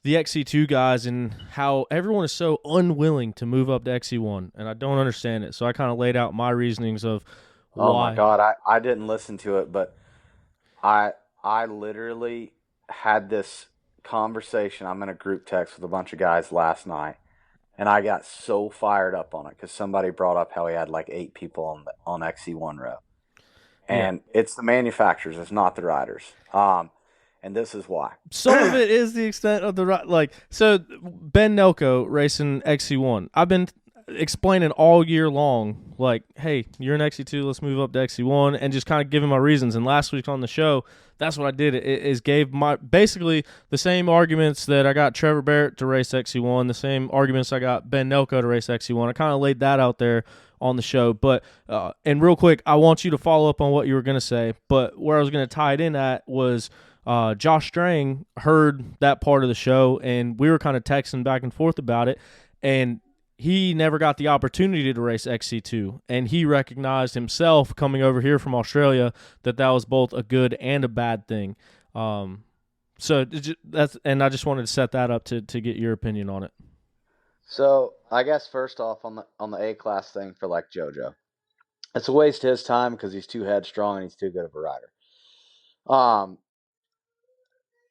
S3: the XC2 guys and how everyone is so unwilling to move up to XC1, and I don't understand it. So I kind of laid out my reasonings of why.
S1: Oh my God, I didn't listen to it, but I literally had this conversation. I'm in a group text with a bunch of guys last night, and I got so fired up on it because somebody brought up how he had like 8 people on XC1 row, and it's the manufacturers, it's not the riders. And this is why.
S3: Some of it is the extent of the so Ben Nelko racing XC1. I've been explaining all year long, like, hey, you're in XC2, let's move up to XC1, and just kind of giving my reasons. And last week on the show, that's what I did. It is gave my basically the same arguments that I got Trevor Barrett to race XC1, the same arguments I got Ben Nelko to race XC1. I kind of laid that out there on the show. But and real quick, I want you to follow up on what you were going to say. But where I was going to tie it in at was Josh Strang heard that part of the show, and we were kind of texting back and forth about it, and he never got the opportunity to race XC2, and he recognized himself coming over here from Australia that was both a good and a bad thing. So that's, and I just wanted to set that up to get your opinion on it.
S1: So I guess first off on the A class thing for like JoJo, it's a waste of his time because he's too headstrong and he's too good of a rider.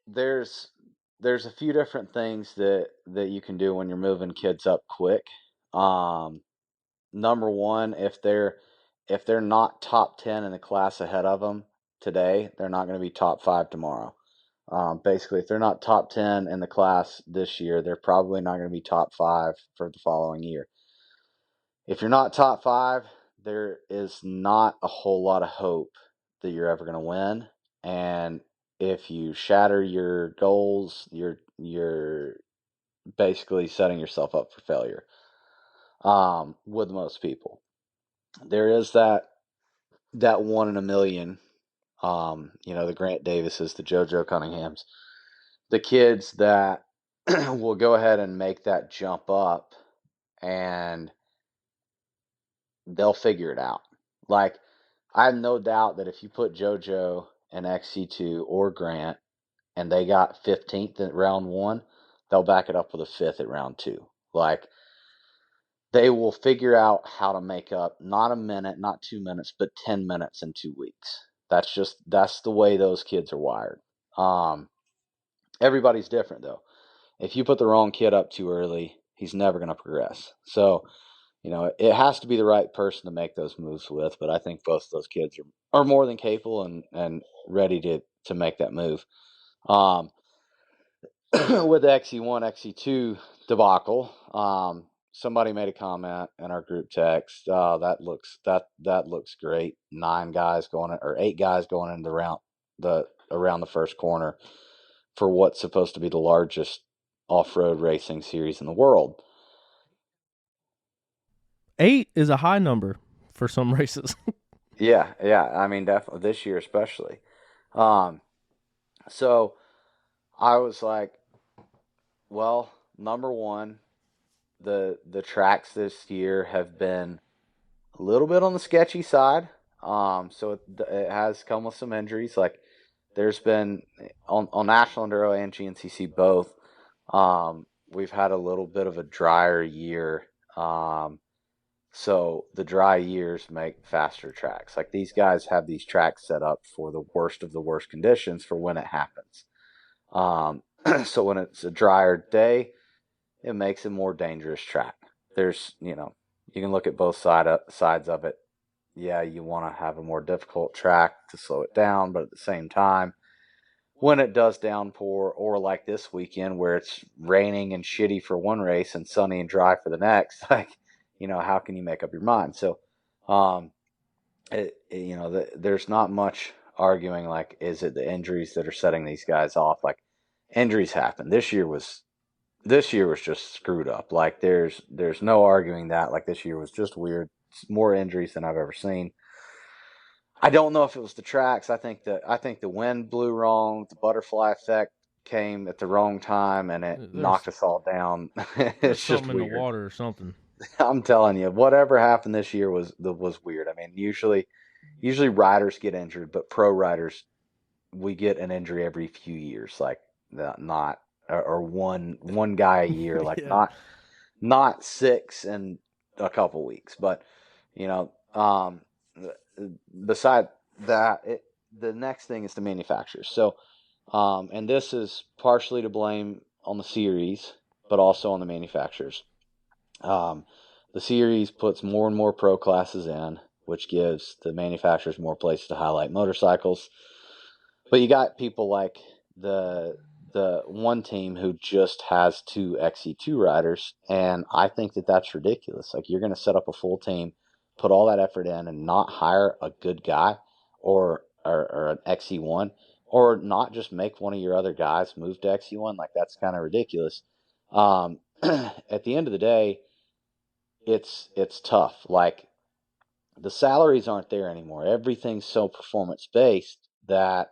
S1: There's a few different things that you can do when you're moving kids up quick. Number one, if they're not top 10 in the class ahead of them today, they're not going to be top 5 tomorrow. Basically, if they're not top 10 in the class this year, they're probably not going to be top 5 for the following year. If you're not top 5, there is not a whole lot of hope that you're ever going to win. And if you shatter your goals, you're basically setting yourself up for failure. With most people, there is that 1 in a million. The Grant Davises, the JoJo Cunninghams, the kids that will go ahead and make that jump up, and they'll figure it out. Like, I have no doubt that if you put JoJo in XC2 or Grant and they got 15th at round 1, they'll back it up with a 5th at round 2. Like, they will figure out how to make up not a minute, not 2 minutes, but 10 minutes in 2 weeks. That's the way those kids are wired. Everybody's different though. If you put the wrong kid up too early, he's never going to progress. So it has to be the right person to make those moves with. But I think both of those kids are more than capable and ready to make that move. With the XE1, XE2 debacle, somebody made a comment in our group text. That looks great. 9 guys going or 8 guys going into around the first corner for what's supposed to be the largest off-road racing series in the world.
S3: 8 is a high number for some races.
S1: Yeah. I mean, definitely this year especially. So I was like, well, number one, the tracks this year have been a little bit on the sketchy side. So it has come with some injuries. Like there's been on National Enduro and GNCC both. We've had a little bit of a drier year. So the dry years make faster tracks. Like these guys have these tracks set up for the worst of the worst conditions for when it happens. So when it's a drier day, it makes a more dangerous track. There's, you can look at both sides of it. Yeah, you want to have a more difficult track to slow it down, but at the same time, when it does downpour, or like this weekend where it's raining and shitty for one race and sunny and dry for the next, like, how can you make up your mind? So, there's not much arguing. Like, is it the injuries that are setting these guys off? Like, injuries happen. This year was just screwed up. Like there's no arguing that. Like this year was just weird. It's more injuries than I've ever seen. I don't know if it was the tracks. I think the wind blew wrong. The butterfly effect came at the wrong time and it
S3: There's
S1: knocked us all down.
S3: there's
S1: It's just
S3: something in the
S1: weird.
S3: water or something.
S1: I'm telling you, whatever happened this year was weird. I mean, usually riders get injured, but pro riders, we get an injury every few years. Like not or one guy a year. Like
S3: Yeah.
S1: not 6 in a couple weeks. But you know, beside that, the next thing is the manufacturers. So, and this is partially to blame on the series, but also on the manufacturers. Um, the series puts more and more pro classes in, which gives the manufacturers more places to highlight motorcycles. But you got people like the one team who just has 2 XE2 riders, and I think that's ridiculous. Like you're going to set up a full team, put all that effort in, and not hire a good guy or an XE1, or not just make one of your other guys move to XE1. Like that's kind of ridiculous. At the end of the day, it's tough. Like the salaries aren't there anymore. Everything's so performance based that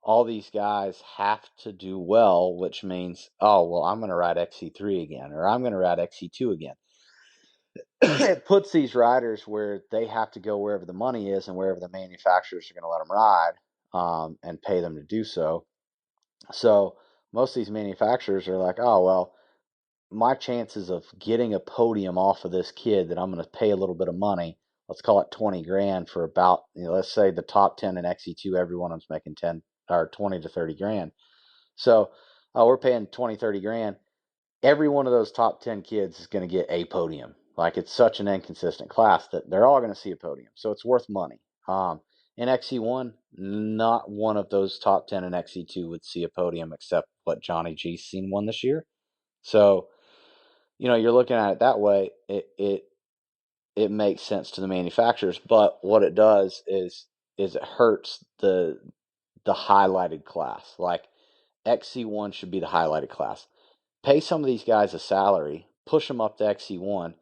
S1: all these guys have to do well, which means, oh, well, I'm going to ride XC3 again, or I'm going to ride XC2 again. It puts these riders where they have to go wherever the money is and wherever the manufacturers are going to let them ride, and pay them to do so. So most of these manufacturers are like, oh, well, my chances of getting a podium off of this kid that I'm going to pay a little bit of money, let's call it 20 grand for about, let's say the top 10 in XE2, every one of them's making 10 or 20 to 30 grand. So we're paying 20, 30 grand. Every one of those top 10 kids is going to get a podium. Like it's such an inconsistent class that they're all going to see a podium. So it's worth money. In XE1, not one of those top 10 in XE2 would see a podium except what Johnny G's seen one this year. So, you're looking at it that way. It makes sense to the manufacturers, but what it does is it hurts the highlighted class. Like XC1 should be the highlighted class. Pay some of these guys a salary, push them up to XC1,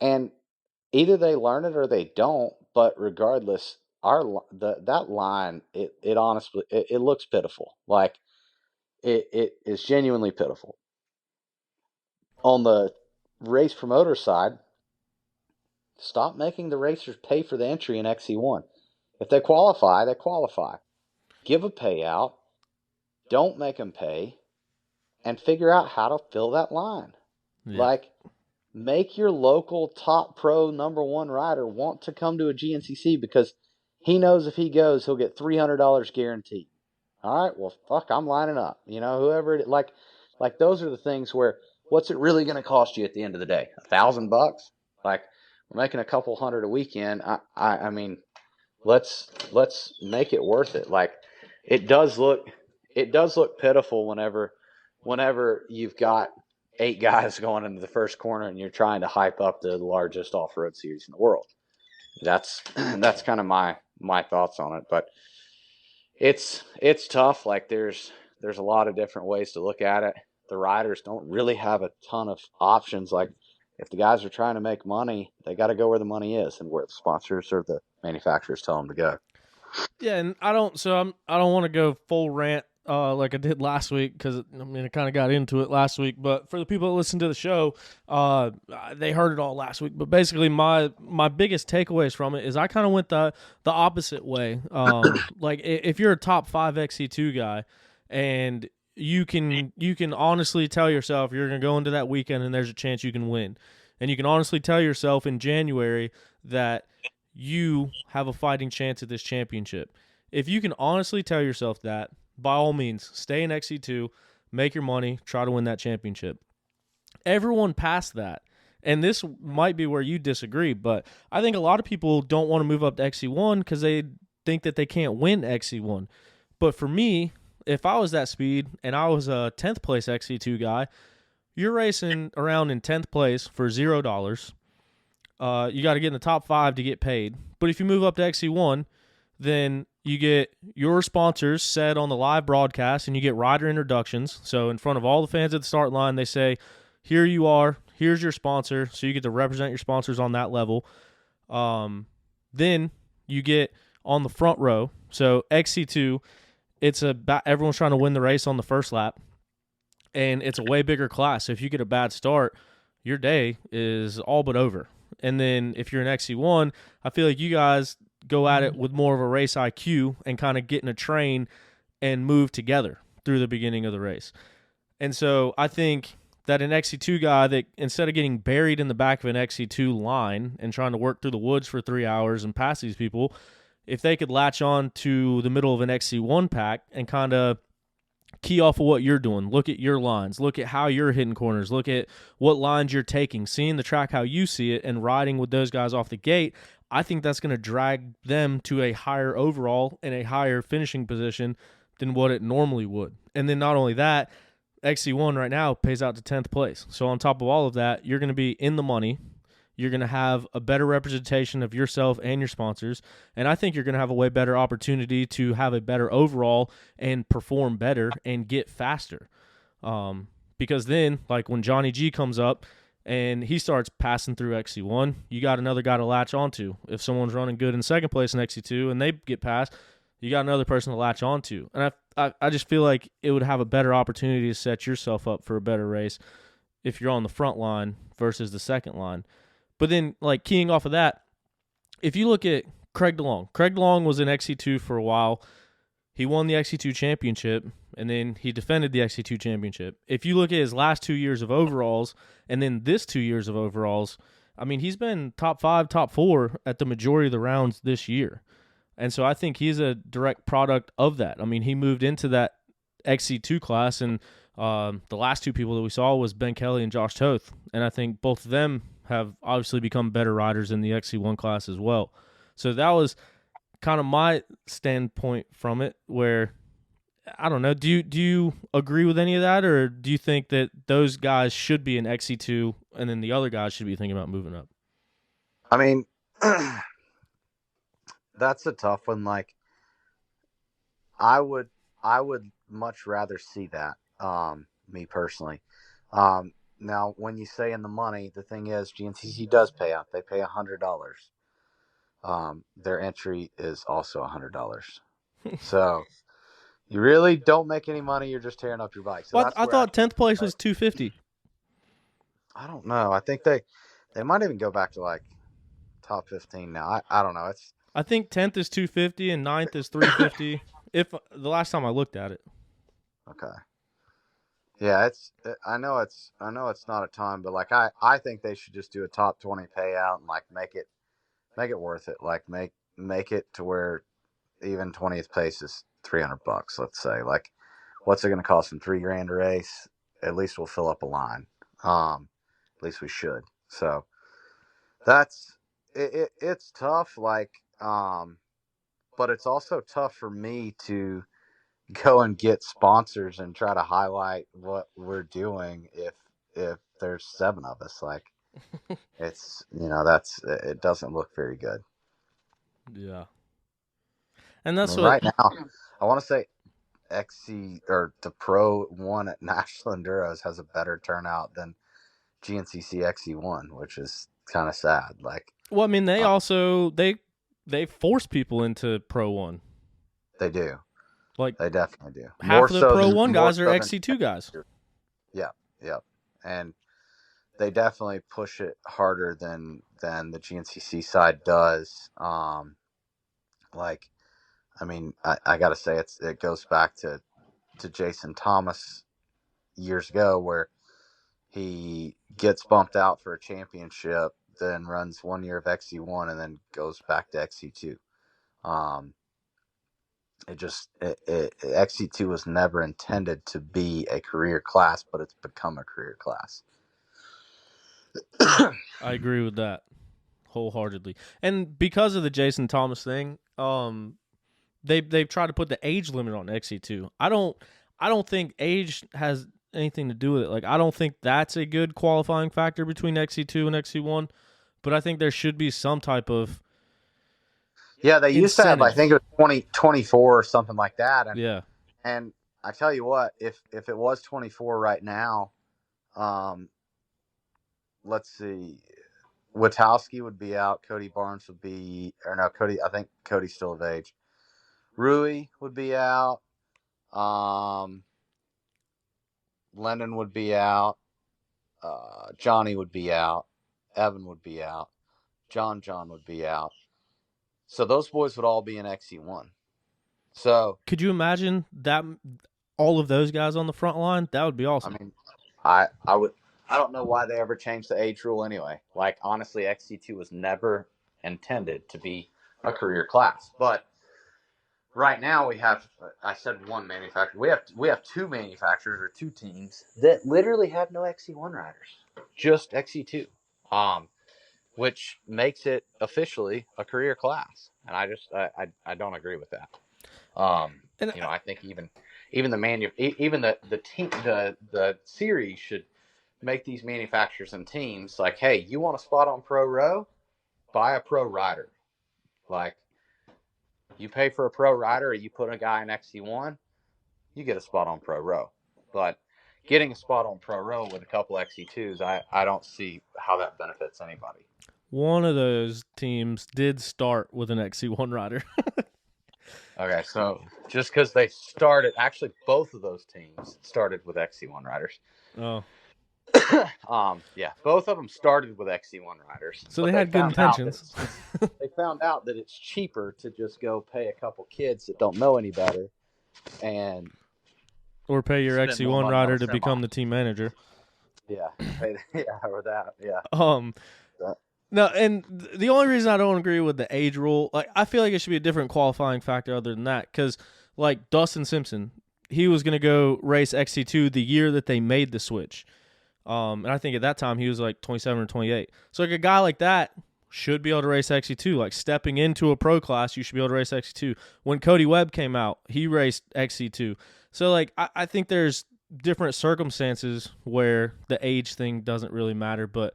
S1: and either they learn it or they don't. But regardless, that line, it honestly it looks pitiful. Like it is genuinely pitiful. On the race promoter side, stop making the racers pay for the entry in XC1. If they qualify, they qualify. Give a payout. Don't make them pay, and figure out how to fill that line.
S3: Yeah.
S1: Like, make your local top pro number one rider want to come to a GNCC because he knows if he goes, he'll get $300 guaranteed. All right, well, fuck, I'm lining up. Whoever it like those are the things where what's it really going to cost you at the end of the day? $1,000? Like we're making a couple hundred a weekend. I mean, let's make it worth it. Like it does look pitiful whenever you've got 8 guys going into the first corner and you're trying to hype up the largest off-road series in the world. That's kind of my thoughts on it, but it's tough. Like there's a lot of different ways to look at it. The riders don't really have a ton of options. Like if the guys are trying to make money, they got to go where the money is and where the sponsors or the manufacturers tell them to go.
S3: Yeah, and I don't want to go full rant like I did last week because I kind of got into it last week. But for the people that listen to the show, they heard it all last week. But basically, my biggest takeaways from it is I kind of went the opposite way. Like if you're a top 5 XC2 guy, and you can honestly tell yourself you're gonna go into that weekend and there's a chance you can win, and you can honestly tell yourself in January that you have a fighting chance at this championship. If you can honestly tell yourself that, by all means, stay in XC2, make your money, try to win that championship. Everyone past that, and this might be where you disagree, but I think a lot of people don't want to move up to XC1 because they think that they can't win XC1. But for me, if I was that speed and I was a 10th place XC2 guy, you're racing around in 10th place for $0. You got to get in the top 5 to get paid. But if you move up to XC1, then you get your sponsors said on the live broadcast and you get rider introductions. So in front of all the fans at the start line, they say, here you are, here's your sponsor. So you get to represent your sponsors on that level. Then you get on the front row. So XC2, it's about everyone's trying to win the race on the first lap. And it's a way bigger class. So if you get a bad start, your day is all but over. And then if you're an XC1, I feel like you guys go at it with more of a race IQ and kind of get in a train and move together through the beginning of the race. And so I think that an XC2 guy that instead of getting buried in the back of an XC2 line and trying to work through the woods for 3 hours and pass these people, if they could latch on to the middle of an XC1 pack and kind of key off of what you're doing. Look at your lines. Look at how you're hitting corners. Look at what lines you're taking. Seeing the track how you see it and riding with those guys off the gate, I think that's going to drag them to a higher overall and a higher finishing position than what it normally would. And then not only that, XC1 right now pays out to 10th place. So on top of all of that, you're going to be in the money. You're going to have a better representation of yourself and your sponsors. And I think you're going to have a way better opportunity to have a better overall and perform better and get faster. Because then, like when Johnny G comes up and he starts passing through XC1, you got another guy to latch onto. If someone's running good in second place in XC2 and they get past, you got another person to latch onto. And I just feel like it would have a better opportunity to set yourself up for a better race if you're on the front line versus the second line. But then, like, keying off of that, if you look at Craig DeLong was in XC2 for a while. He won the XC2 championship, and then he defended the XC2 championship. If you look at his last 2 years of overalls and then this 2 years of overalls, I mean, he's been top 5, top 4 at the majority of the rounds this year. And so I think he's a direct product of that. I mean, he moved into that XC2 class, and the last 2 people that we saw was Ben Kelly and Josh Toth. And I think both of them have obviously become better riders in the XC1 class as well. So that was kind of my standpoint from it, where I don't know, do you agree with any of that, or do you think that those guys should be in XC2 and then the other guys should be thinking about moving up?
S1: I mean, that's a tough one. Like, I would much rather see that, me personally. Now, when you say in the money, the thing is, GNCC does pay out. They pay $100. Their entry is also $100. So you really don't make any money. You're just tearing up your bike. So
S3: well, I thought 10th place was $250.
S1: I don't know. I think they might even go back to like top 15 now. I don't know.
S3: I think 10th is $250 and 9th is $350. If the last time I looked at it.
S1: Okay. Yeah, I know it's not a ton, but like I think they should just do a top 20 payout and like make it worth it. Like make it to where even 20th place is $300. Let's say, like, what's it going to cost them? $3,000 a race? At least we'll fill up a line. At least we should. So That's it's tough. But it's also tough for me to go and get sponsors and try to highlight what we're doing if there's 7 of us. Like it's that's it doesn't look very good.
S3: Yeah. And
S1: I
S3: that's
S1: mean,
S3: what
S1: right now, I want to say XC or the Pro one at National Enduros has a better turnout than GNCC XC1, which is kind of sad. Like,
S3: well, I mean, they
S1: uh,
S3: also they force people into Pro 1.
S1: they do,
S3: Like
S1: they definitely do
S3: half
S1: more
S3: of the
S1: so
S3: Pro
S1: than
S3: 1 guys are XC2 guys.
S1: yeah, yeah, and they definitely push it harder than the GNCC side does. Like, I mean, I gotta say it goes back to Jason Thomas years ago where he gets bumped out for a championship, then runs 1 year of XC1 and then goes back to XC2. Um, XC2 was never intended to be a career class, but it's become a career class.
S3: I agree with that wholeheartedly. And because of the Jason Thomas thing, they've tried to put the age limit on XC2. I don't think age has anything to do with it. Like I don't think that's a good qualifying factor between XC2 and XC1, but I think there should be some type of
S1: Yeah, they used to have, I
S3: incentive.
S1: think it was 2024 or something like that.
S3: Yeah.
S1: And I tell you what, if it was 24 right now, um, let's see, Witowski would be out. Cody Barnes would be, or no, Cody. I think Cody's still of age. Rui would be out. Lennon would be out. Johnny would be out. Evan would be out. John would be out. So those boys would all be in XC1. So
S3: Could you imagine that all of those guys on the front line? That would be awesome.
S1: I mean, I would. I don't know why they ever changed the age rule anyway. Like honestly, XC2 was never intended to be a career class. But right now we have, I said one manufacturer. We have 2 manufacturers or 2 teams that literally have no XC1 riders, just XC2, which makes it officially a career class. And I don't agree with that.
S3: And
S1: I think even the team the series should make these manufacturers and teams like, hey, you want a spot on Pro Row? Buy a pro rider. Like, you pay for a pro rider or you put a guy in XC1, you get a spot on Pro Row. But getting a spot on Pro Row with a couple XC2s, I don't see how that benefits anybody.
S3: one of those teams did start with an XC1 rider.
S1: Okay, so just because they started, actually both of those teams started with XC1 riders.
S3: Oh.
S1: Yeah, both of them started with XC1 riders.
S3: So they had good intentions.
S1: They found out that it's cheaper to just go pay a couple kids that don't know any better, and
S3: Or pay your
S1: spend more
S3: XC1
S1: money
S3: rider
S1: on
S3: to
S1: semi.
S3: become the team manager.
S1: Yeah, or that. Yeah.
S3: No, and the only reason I don't agree with the age rule, like I feel like it should be a different qualifying factor other than that, because like Dustin Simpson, he was gonna go race XC2 the year that they made the switch, and I think at that time he was like 27 or 28. So like a guy like that should be able to race XC2. Like stepping into a pro class, you should be able to race XC2. When Cody Webb came out, he raced XC2. So like I think there's different circumstances where the age thing doesn't really matter, but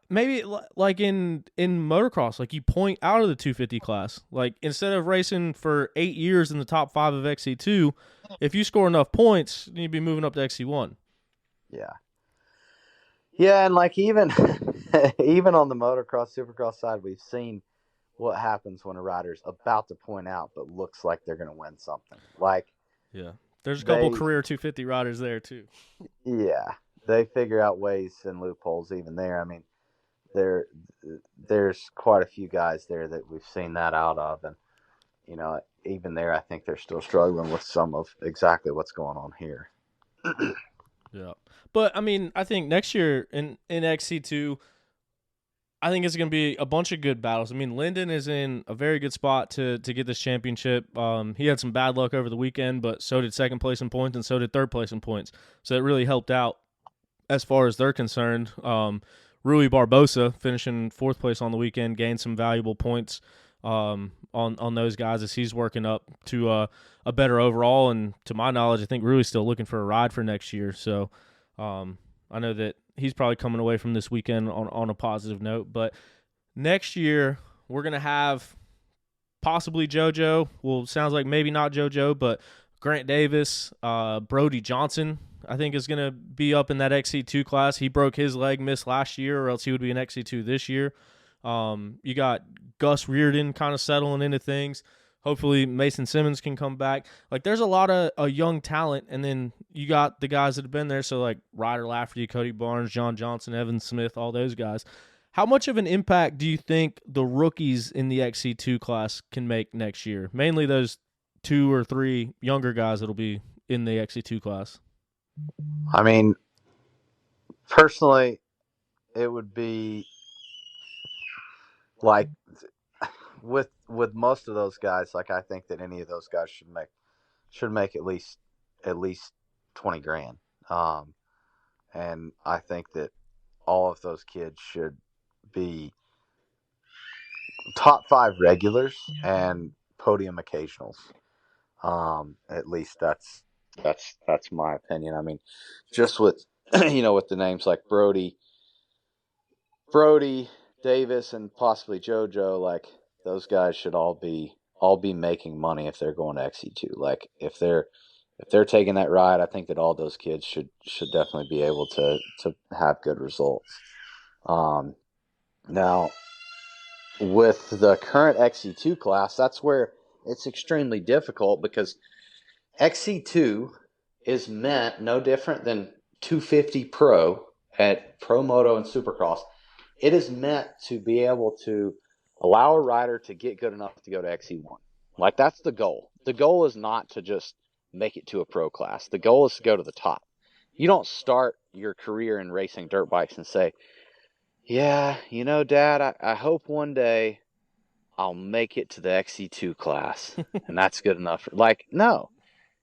S3: maybe like in motocross, like you point out of the 250 class. Like instead of racing for 8 years in the top 5 of XC2, if you score enough points, you'd be moving up to XC1.
S1: Yeah. Yeah, and like even even on the motocross, supercross side, we've seen what happens when a rider's about to point out but looks like they're going to win something. Like,
S3: yeah, there's a couple career 250 riders there too.
S1: Yeah, they figure out ways and loopholes even there. I mean, there's quite a few guys there that we've seen that out of, and even there, I think they're still struggling with some of exactly what's going on here.
S3: Yeah, but I mean, I think next year in XC2, I think it's going to be a bunch of good battles. I mean, Lyndon is in a very good spot to get this championship. He had some bad luck over the weekend, but so did second place in points and so did third place in points. So it really helped out as far as they're concerned. Rui Barbosa finishing 4th place on the weekend, gained some valuable points on those guys as he's working up to a better overall. And to my knowledge, I think Rui's still looking for a ride for next year. So I know that he's probably coming away from this weekend on a positive note. But next year, we're going to have possibly JoJo. Well, sounds like maybe not JoJo, but Grant Davis, Brody Johnson, I think is going to be up in that XC2 class. He broke his leg, missed last year, or else he would be an XC2 this year. You got Gus Reardon kind of settling into things. Hopefully Mason Simmons can come back. Like, there's a lot of young talent, and then you got the guys that have been there, so like Ryder Lafferty, Cody Barnes, John Johnson, Evan Smith, all those guys. How much of an impact do you think the rookies in the XC2 class can make next year? Mainly those 2 or 3 younger guys that'll be in the XC2 class.
S1: I mean, personally, it would be like with most of those guys. Like, I think that any of those guys should make at least 20 grand. And I think that all of those kids should be top 5 regulars and podium occasionals. At least that's my opinion. I mean, just with with the names like Brody, Davis, and possibly JoJo, like those guys should all be making money if they're going to XC2. Like if they're taking that ride, I think that all those kids should definitely be able to have good results. Now, with the current XC2 class, that's where it's extremely difficult because XC2 is meant no different than 250 Pro at Pro Moto and Supercross. It is meant to be able to allow a rider to get good enough to go to XC1. Like, that's the goal. The goal is not to just make it to a pro class. The goal is to go to the top. You don't start your career in racing dirt bikes and say, yeah, Dad, I hope one day I'll make it to the XC2 class, and that's good enough. Like, no.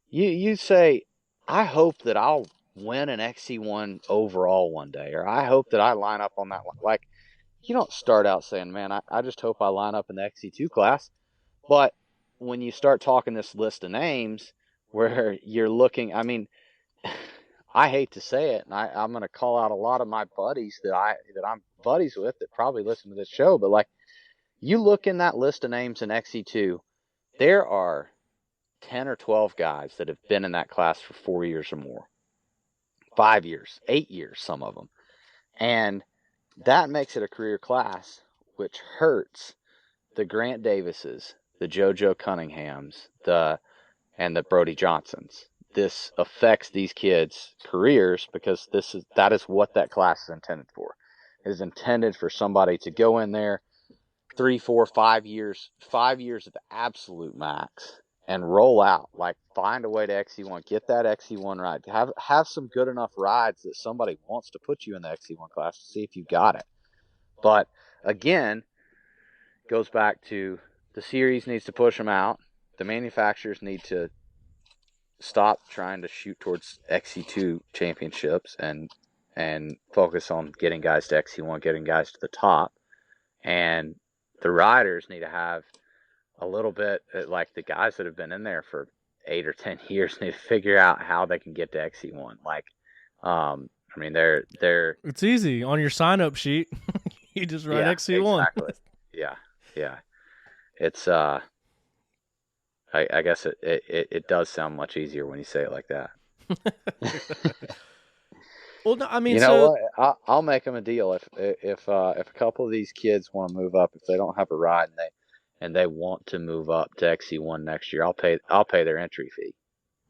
S1: You say, I hope that I'll win an XC1 overall one day, or I hope that I line up on that one. Like, you don't start out saying, man, I just hope I line up in the XC2 class. But when you start talking this list of names where you're looking, I mean, I hate to say it, and I'm going to call out a lot of my buddies that I'm buddies with that probably listen to this show, but like, you look in that list of names in XC2, there are 10 or 12 guys that have been in that class for 4 years or more, 5 years, 8 years, some of them. And that makes it a career class, which hurts the Grant Davises, the JoJo Cunninghams, and the Brody Johnsons. This affects these kids' careers because that is what that class is intended for. It is intended for somebody to go in there 3, 4, 5 years at the absolute max and roll out. Like, find a way to XC1, get that XC1 ride, have some good enough rides that somebody wants to put you in the XC1 class to see if you got it. But again, goes back to the series needs to push them out. The manufacturers need to stop trying to shoot towards XC2 championships and focus on getting guys to XC1, getting guys to the top. And the riders need to have a little bit, like the guys that have been in there for 8 or 10 years need to figure out how they can get to XC1. Like, I mean, they're
S3: it's easy on your sign-up sheet. You just write XC1.
S1: Exactly. Yeah. It's I guess it does sound much easier when you say it like that.
S3: Well, no, I mean,
S1: what? I'll make them a deal if a couple of these kids want to move up, if they don't have a ride and they want to move up to XC1 next year, I'll pay their entry fee.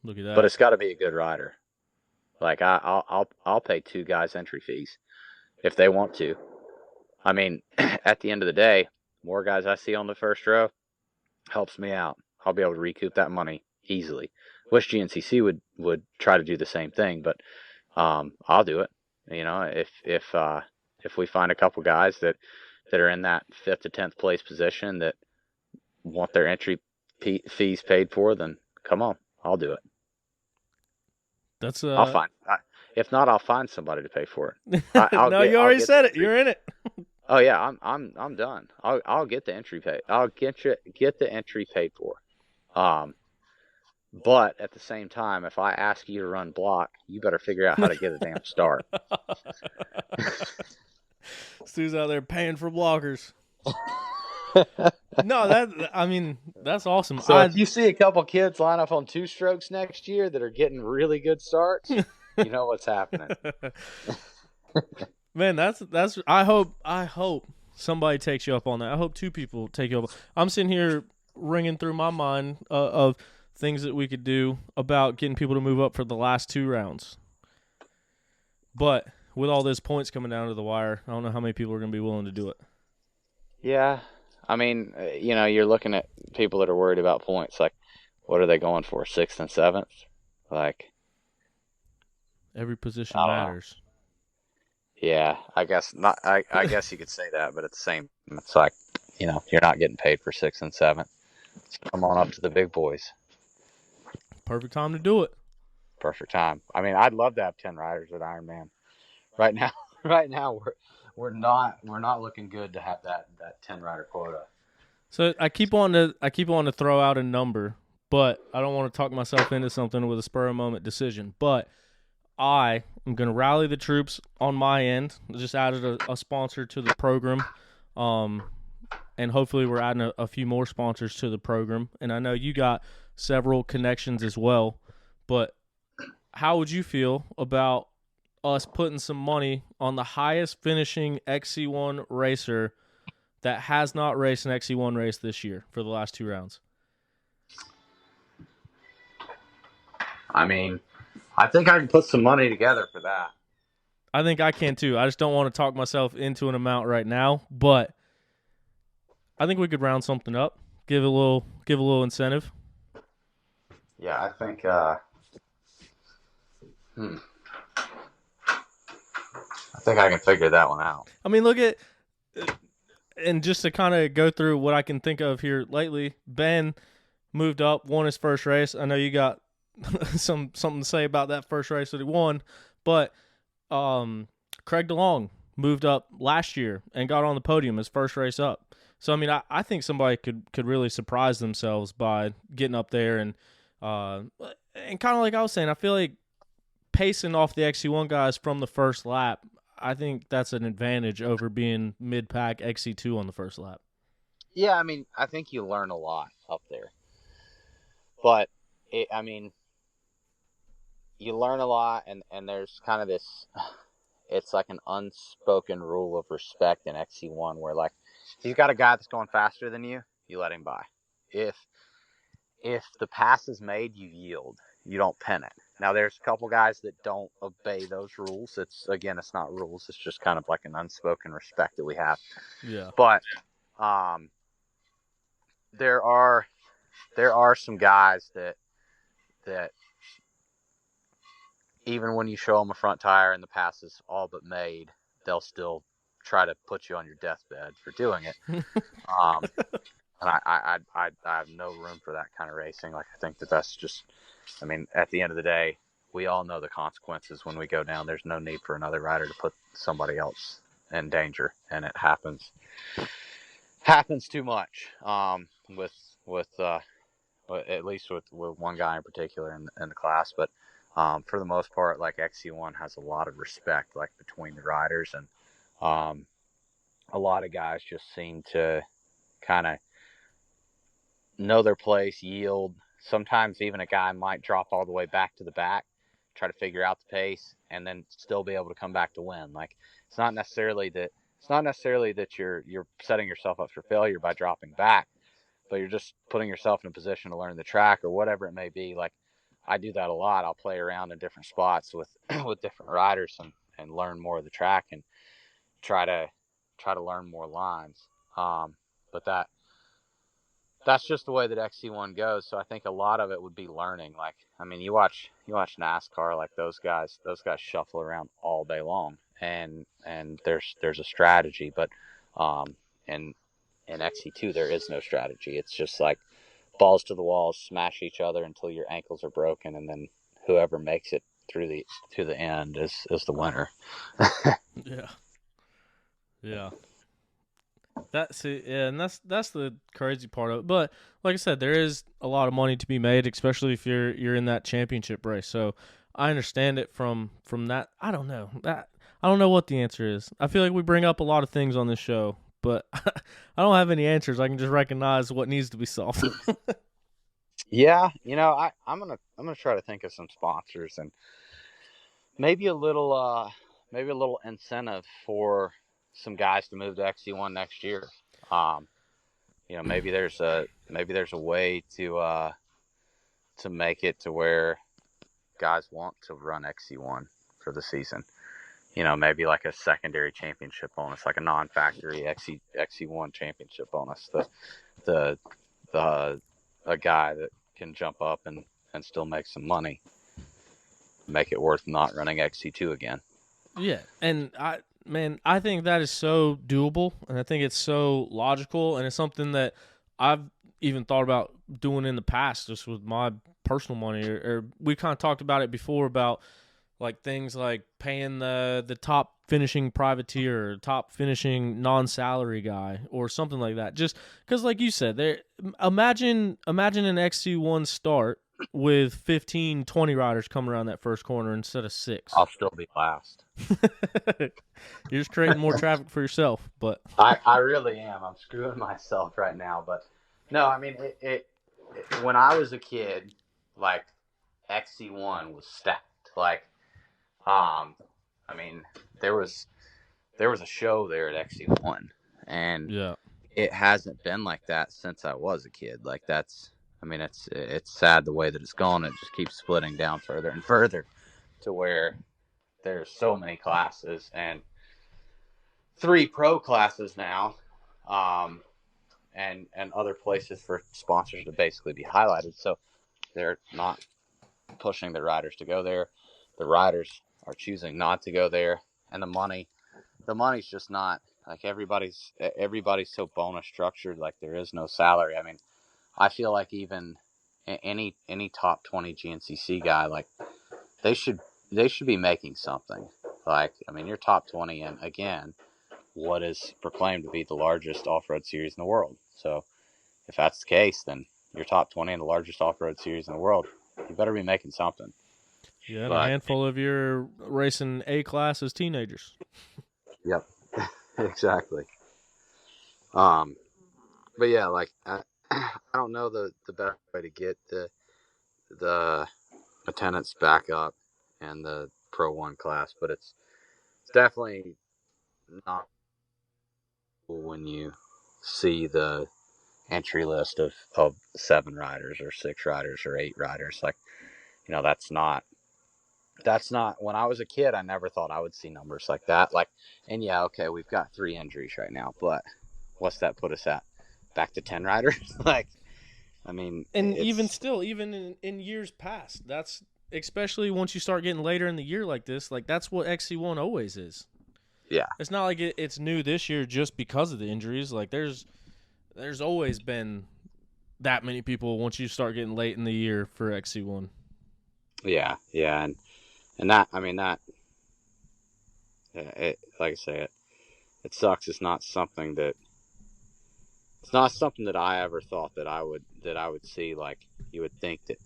S3: Look at that.
S1: But it's got to be a good rider. Like, I'll pay 2 guys entry fees if they want to. I mean, at the end of the day, more guys I see on the first row helps me out. I'll be able to recoup that money easily. Wish GNCC would try to do the same thing, but I'll do it. If we find a couple guys that are in that 5th to 10th place position that want their entry fees paid for, then come on, I'll do it.
S3: That's
S1: I'll find. If not, I'll find somebody to pay for it. I'll
S3: No,
S1: get
S3: you
S1: I'll
S3: already
S1: get the
S3: said it.
S1: entry.
S3: You're in it.
S1: Oh yeah, I'm done. I'll get the entry paid. I'll get the entry paid for. But at the same time, if I ask you to run block, you better figure out how to get a damn start.
S3: Stu's out there paying for blockers. No, that's awesome.
S1: So if you see a couple kids line up on 2 strokes next year that are getting really good starts, you know what's happening.
S3: Man, that's I hope somebody takes you up on that. I hope 2 people take you up. I'm sitting here ringing through my mind of things that we could do about getting people to move up for the last 2 rounds. But with all those points coming down to the wire, I don't know how many people are going to be willing to do it.
S1: Yeah. I mean, you're looking at people that are worried about points. Like, what are they going for? 6th and 7th? Like,
S3: Every position
S1: I don't know.
S3: matters.
S1: Yeah, I guess not. I guess you could say that, but at the same, it's like, you're not getting paid for 6th and 7th. So come on up to the big boys.
S3: Perfect time to do it.
S1: Perfect time. I mean, I'd love to have 10 riders at Ironman. Right now, right now we're not looking good to have that 10 rider quota.
S3: So I keep on to throw out a number, but I don't want to talk myself into something with a spur of the moment decision. But I am going to rally the troops on my end. I just added a sponsor to the program, and hopefully we're adding a few more sponsors to the program. And I know you got several connections as well. But how would you feel about us putting some money on the highest finishing XC1 racer that has not raced an XC1 race this year for the last 2 rounds?
S1: I mean, I think I can put some money together for that.
S3: I think I can too. I just don't want to talk myself into an amount right now, but I think we could round something up, give a little incentive.
S1: Yeah, I think. I think I can figure that one out.
S3: I mean, look at, and just to kind of go through what I can think of here lately, Ben moved up, won his first race. I know you got something to say about that first race that he won, but Craig DeLong moved up last year and got on the podium his first race up. So I mean, I think somebody could really surprise themselves by getting up there and kind of like I was saying, I feel like pacing off the XC1 guys from the first lap, I think that's an advantage over being mid-pack XC2 on the first lap.
S1: Yeah, I mean, I think you learn a lot up there. But, you learn a lot, and there's kind of this, it's like an unspoken rule of respect in XC1 where, like, if you've got a guy that's going faster than you, you let him by. If the pass is made, you yield. You don't pin it. Now, there's a couple guys that don't obey those rules. It's not rules. It's just kind of like an unspoken respect that we have.
S3: Yeah.
S1: But there are some guys that even when you show them a front tire and the pass is all but made, they'll still try to put you on your deathbed for doing it. And I have no room for that kind of racing. Like, I think that's just, I mean, at the end of the day, we all know the consequences when we go down. There's no need for another rider to put somebody else in danger, and it happens too much. With at least with one guy in particular in the class, but for the most part, like, XC1 has a lot of respect, like, between the riders, and a lot of guys just seem to kind of know their place, yield. Sometimes even a guy might drop all the way back to the back, try to figure out the pace, and then still be able to come back to win. Like, it's not necessarily that you're setting yourself up for failure by dropping back, but you're just putting yourself in a position to learn the track or whatever it may be. Like, I do that a lot. I'll play around in different spots with different riders and learn more of the track and try to learn more lines. But that's just the way that XC1 goes. So I think a lot of it would be learning. Like, I mean, you watch NASCAR, like, those guys shuffle around all day long, and there's a strategy, but in XC2 there is no strategy. It's just like balls to the walls, smash each other until your ankles are broken, and then whoever makes it through the to the end is the winner.
S3: Yeah. Yeah. That's it. Yeah, and that's the crazy part of it. But like I said, there is a lot of money to be made, especially if you're in that championship race. So I understand it from that. I don't know. I don't know what the answer is. I feel like we bring up a lot of things on this show, but I don't have any answers. I can just recognize what needs to be solved.
S1: Yeah, I'm gonna try to think of some sponsors and maybe maybe a little incentive for some guys to move to XC1 next year. Um, maybe there's a way to make it to where guys want to run XC1 for the season. Maybe like a secondary championship bonus, like a non-factory XC1 championship bonus. The the a guy that can jump up and still make some money, make it worth not running XC2 again.
S3: Yeah, and I think that is so doable, and I think it's so logical, and it's something that I've even thought about doing in the past, just with my personal money. Or we kind of talked about it before about like things like paying the top finishing privateer, or top finishing non-salary guy, or something like that. Just because, like you said, imagine an XC1 start with 15, 20 riders coming around that first corner instead of 6.
S1: I'll still be last.
S3: You're just creating more traffic for yourself, but
S1: I really am. I'm screwing myself right now, but no, I mean it when I was a kid, like XC1 was stacked. Like, I mean there was a show there at XC1, and
S3: yeah,
S1: it hasn't been like that since I was a kid. Like it's sad the way that it's gone. It just keeps splitting down further and further to where there's so many classes and 3 pro classes now, and other places for sponsors to basically be highlighted. So they're not pushing the riders to go there. The riders are choosing not to go there, and the money's just not like everybody's so bonus structured. Like there is no salary. I mean, I feel like even any top 20 GNCC guy, like they should be making something. Like, I mean, you're top 20 and again, what is proclaimed to be the largest off-road series in the world. So if that's the case, then you're top 20 in the largest off-road series in the world. You better be making something.
S3: yeah, and a
S1: But
S3: handful of you racing A class as teenagers.
S1: yep, exactly. But yeah, like I don't know the best way to get the attendance back up and the Pro 1 class, but it's definitely not cool when you see the entry list of 7 riders or 6 riders or 8 riders. Like, that's not when I was a kid, I never thought I would see numbers like that. Like, and yeah, okay, we've got 3 injuries right now, but what's that put us at? Back to 10 riders? Like, I mean,
S3: And even
S1: it's,
S3: still, even in years past, that's especially once you start getting later in the year like this, like that's what XC1 always is.
S1: yeah,
S3: It's not like it's new this year just because of the injuries. Like there's always been that many people once you start getting late in the year for XC1.
S1: yeah, yeah. And that, I mean, like I say, it sucks. It's not something that I ever thought that I would see. Like, you would think that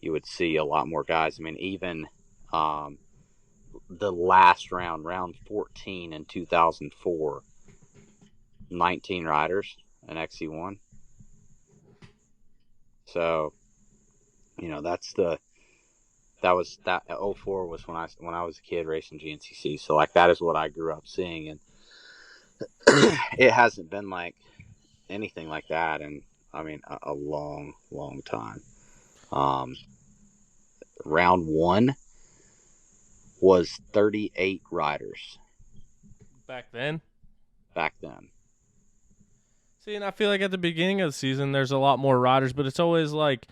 S1: you would see a lot more guys. I mean, even the last round 14 in 2004, 19 riders in XC1. So, that 04 was when I was a kid racing GNCC. So like that is what I grew up seeing, and it hasn't been like anything like that in, I mean, a long time. Round 1 was 38 riders
S3: Back then.
S1: back then.
S3: See, and I feel like at the beginning of the season, there's a lot more riders, but it's always like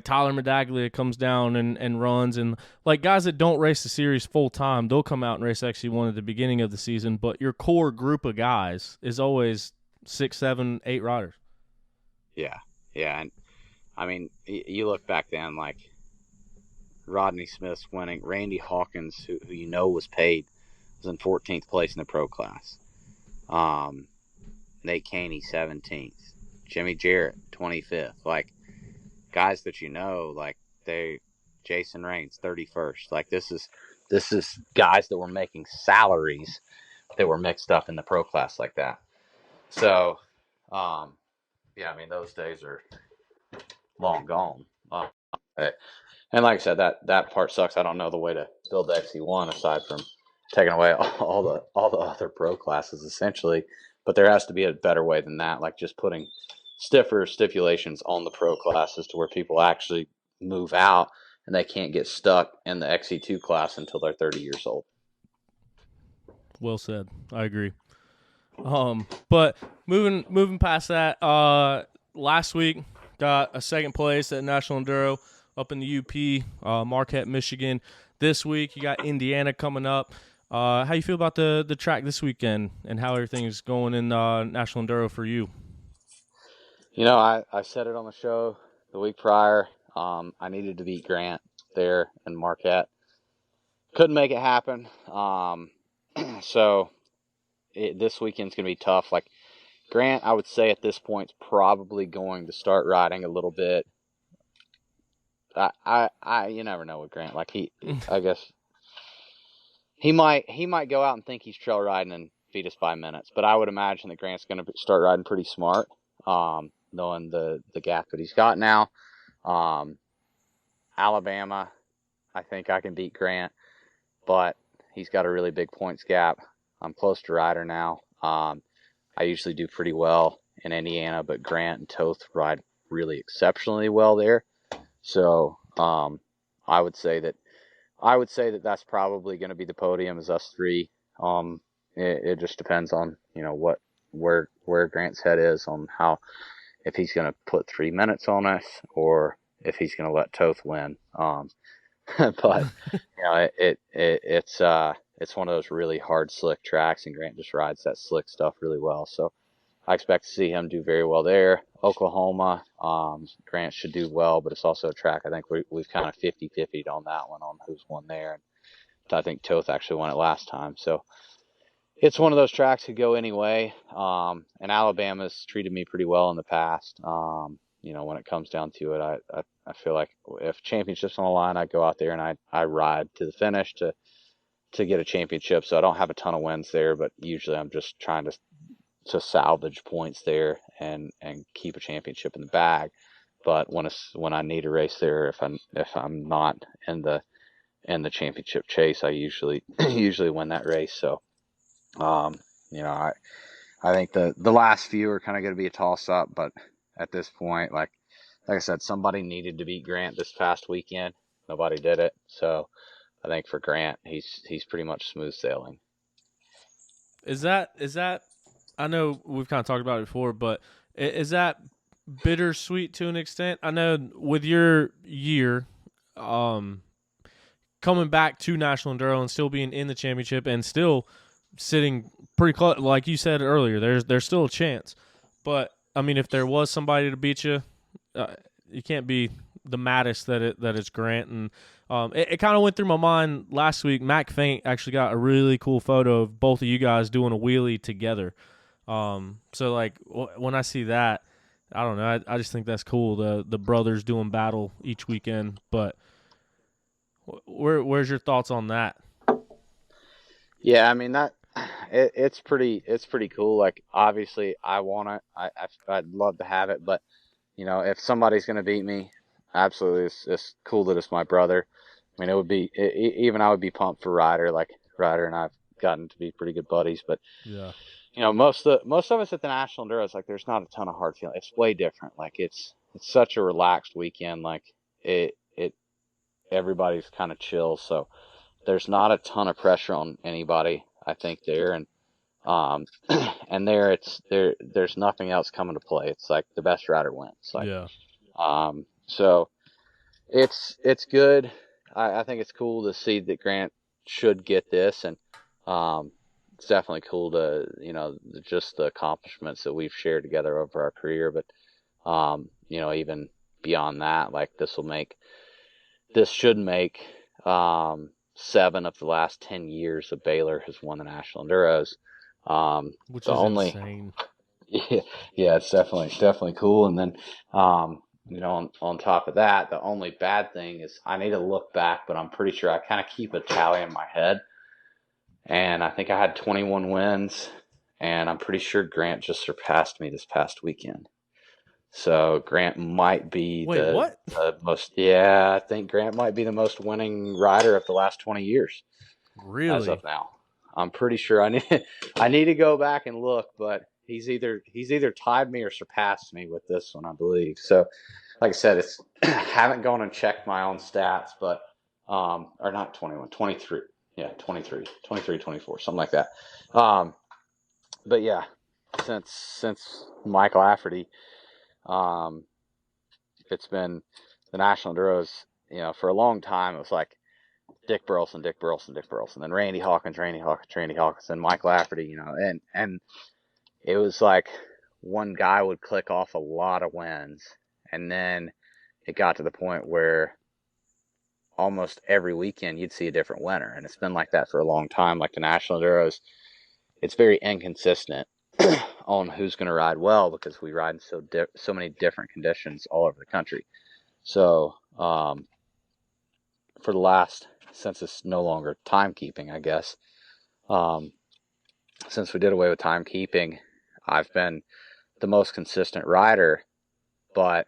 S3: Tyler Medaglia comes down and runs, and like guys that don't race the series full time, they'll come out and race XC1 at the beginning of the season. But your core group of guys is always 6, 7, 8 riders.
S1: Yeah, and I mean, you look back then, like Rodney Smith's winning. Randy Hawkins, who you know was paid, was in 14th place in the pro class. Nate Caney 17th. Jimmy Jarrett 25th. Like guys that you know, like Jason Raines 31st. Like this is guys that were making salaries that were mixed up in the pro class like that. So, yeah, I mean those days are long gone. And like I said, that part sucks. I don't know the way to build the XC1 aside from taking away all the other pro classes essentially. But there has to be a better way than that, like just putting stiffer stipulations on the pro classes to where people actually move out and they can't get stuck in the XC2 class until they're 30 years old.
S3: Well said. I agree. But moving past that, last week got a second place at National Enduro up in the UP, Marquette, Michigan. This week you got Indiana coming up. How you feel about the track this weekend and how everything is going in National Enduro for you?
S1: You know, I said it on the show the week prior. I needed to beat Grant there in Marquette. Couldn't make it happen. So this weekend's going to be tough. Like Grant, I would say at this point, is probably going to start riding a little bit. You never know with Grant. Like I guess he might go out and think he's trail riding and beat us by minutes. But I would imagine that Grant's going to start riding pretty smart, knowing the gap that he's got now. Alabama, I think I can beat Grant, but he's got a really big points gap. I'm close to Ryder now. I usually do pretty well in Indiana, but Grant and Toth ride really exceptionally well there. So I would say that that's probably going to be the podium is us three. It just depends on where Grant's head is on how if he's going to put 3 minutes on us or if he's going to let Toth win. But it's one of those really hard slick tracks, and Grant just rides that slick stuff really well. So I expect to see him do very well there. Oklahoma, Grant should do well, but it's also a track I think we've kind of 50-50'd on that one on who's won there. And I think Toth actually won it last time. So it's one of those tracks that go anyway. And Alabama's treated me pretty well in the past. When it comes down to it, I feel like if championship's on the line, I go out there and I ride to the finish to get a championship. So I don't have a ton of wins there, but usually I'm just trying to salvage points there and keep a championship in the bag. But when I need a race there, if I'm not in the championship chase, I usually win that race. So I think the last few are kind of going to be a toss up, but at this point, like I said, somebody needed to beat Grant this past weekend. Nobody did it. So I think for Grant, he's pretty much smooth sailing.
S3: Is that I know we've kind of talked about it before, but is that bittersweet to an extent? I know with your year coming back to National Enduro and still being in the championship and still sitting pretty close, like you said earlier, there's still a chance. But I mean, if there was somebody to beat you, you can't be the maddest that it's Grant. And it kind of went through my mind last week. Mac Faint actually got a really cool photo of both of you guys doing a wheelie together. So like when I see that, I don't know. I just think that's cool. The brothers doing battle each weekend. But where's your thoughts on that?
S1: Yeah, I mean it's pretty cool. Like obviously I want it. I'd love to have it, but if somebody's going to beat me, absolutely, it's cool that it's my brother. I mean, it would be even I would be pumped for Ryder. Like Ryder and I've gotten to be pretty good buddies, but
S3: yeah,
S1: most of us at the National Enduro, it's like there's not a ton of hard feeling. It's way different. Like it's such a relaxed weekend. Like it everybody's kind of chill, so there's not a ton of pressure on anybody. I think there and and there's nothing else coming to play. It's like the best rider wins. Like,
S3: yeah.
S1: So it's good. I think it's cool to see that Grant should get this, and it's definitely cool to just the accomplishments that we've shared together over our career. But even beyond that, like this will make this should make 7 of the last 10 years that Baylor has won the National Enduros.
S3: Which
S1: the
S3: is
S1: only,
S3: insane.
S1: yeah, it's definitely cool. And then, on top of that, the only bad thing is I need to look back, but I'm pretty sure I kind of keep a tally in my head. And I think I had 21 wins, and I'm pretty sure Grant just surpassed me this past weekend. So Grant might be the most. Yeah, I think Grant might be the most winning rider of the last 20 years.
S3: Really?
S1: As of now, I'm pretty sure I need to go back and look, but he's either tied me or surpassed me with this one, I believe. So, like I said, it's haven't gone and checked my own stats, but or not 21, 23. Yeah, 23, 24, something like that. But yeah, since Mike Lafferty, it's been the National Enduros, for a long time. It was like Dick Burleson, then Randy Hawkins, and Mike Lafferty, and it was like one guy would click off a lot of wins, and then it got to the point where almost every weekend you'd see a different winner, and it's been like that for a long time. Like the National Enduros, it's very inconsistent on who's going to ride well because we ride in so many different conditions all over the country. So for the last, since it's no longer timekeeping, I guess, since we did away with timekeeping, I've been the most consistent rider, but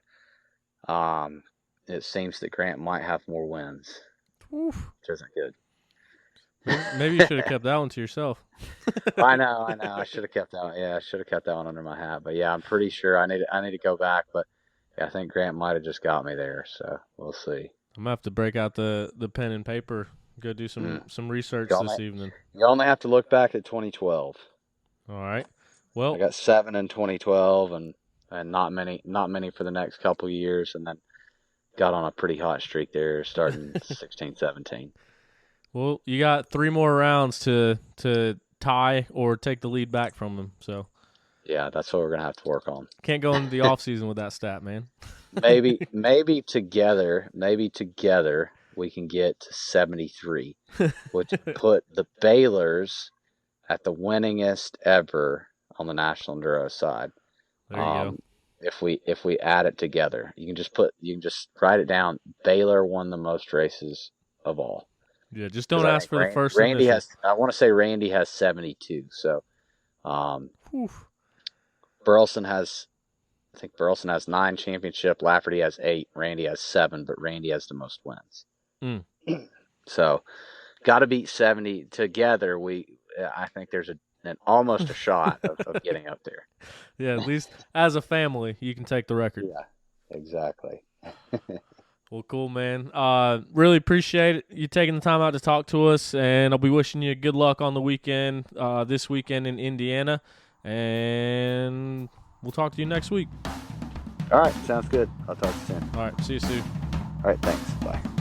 S1: it seems that Grant might have more wins,
S3: Oof.
S1: which isn't good.
S3: Maybe you should have kept that one to yourself.
S1: I know. I should have kept that one. Yeah, I should have kept that one under my hat. But yeah, I'm pretty sure I need to go back. But yeah, I think Grant might have just got me there. So we'll see.
S3: I'm gonna have to break out the pen and paper. Go do some research this evening.
S1: You only have to look back at 2012.
S3: All right. Well,
S1: I got 7 in 2012, and not many for the next couple of years, and then got on a pretty hot streak there, starting 16, 17.
S3: Well, you got 3 more rounds to tie or take the lead back from them. So
S1: yeah, that's what we're gonna have to work on.
S3: Can't go into the off season with that stat, man.
S1: maybe together we can get to 73, which put the Baylors at the winningest ever on the National Enduro side.
S3: There you go.
S1: If we add it together, you can just write it down. Baylor won the most races of all.
S3: Yeah, just don't ask for the first.
S1: Randy has. I want to say Randy has 72. So, Burleson has. I think Burleson has 9 championship. Lafferty has 8. Randy has 7, but Randy has the most wins. So, got to beat 70 together. I think there's almost a shot of getting up there.
S3: Yeah, at least as a family, you can take the record.
S1: Yeah, exactly.
S3: Well, cool, man. Really appreciate you taking the time out to talk to us, and I'll be wishing you good luck on the weekend, this weekend in Indiana, and we'll talk to you next week.
S1: All right, sounds good. I'll talk to you soon.
S3: All right, see you soon.
S1: All right, thanks. Bye.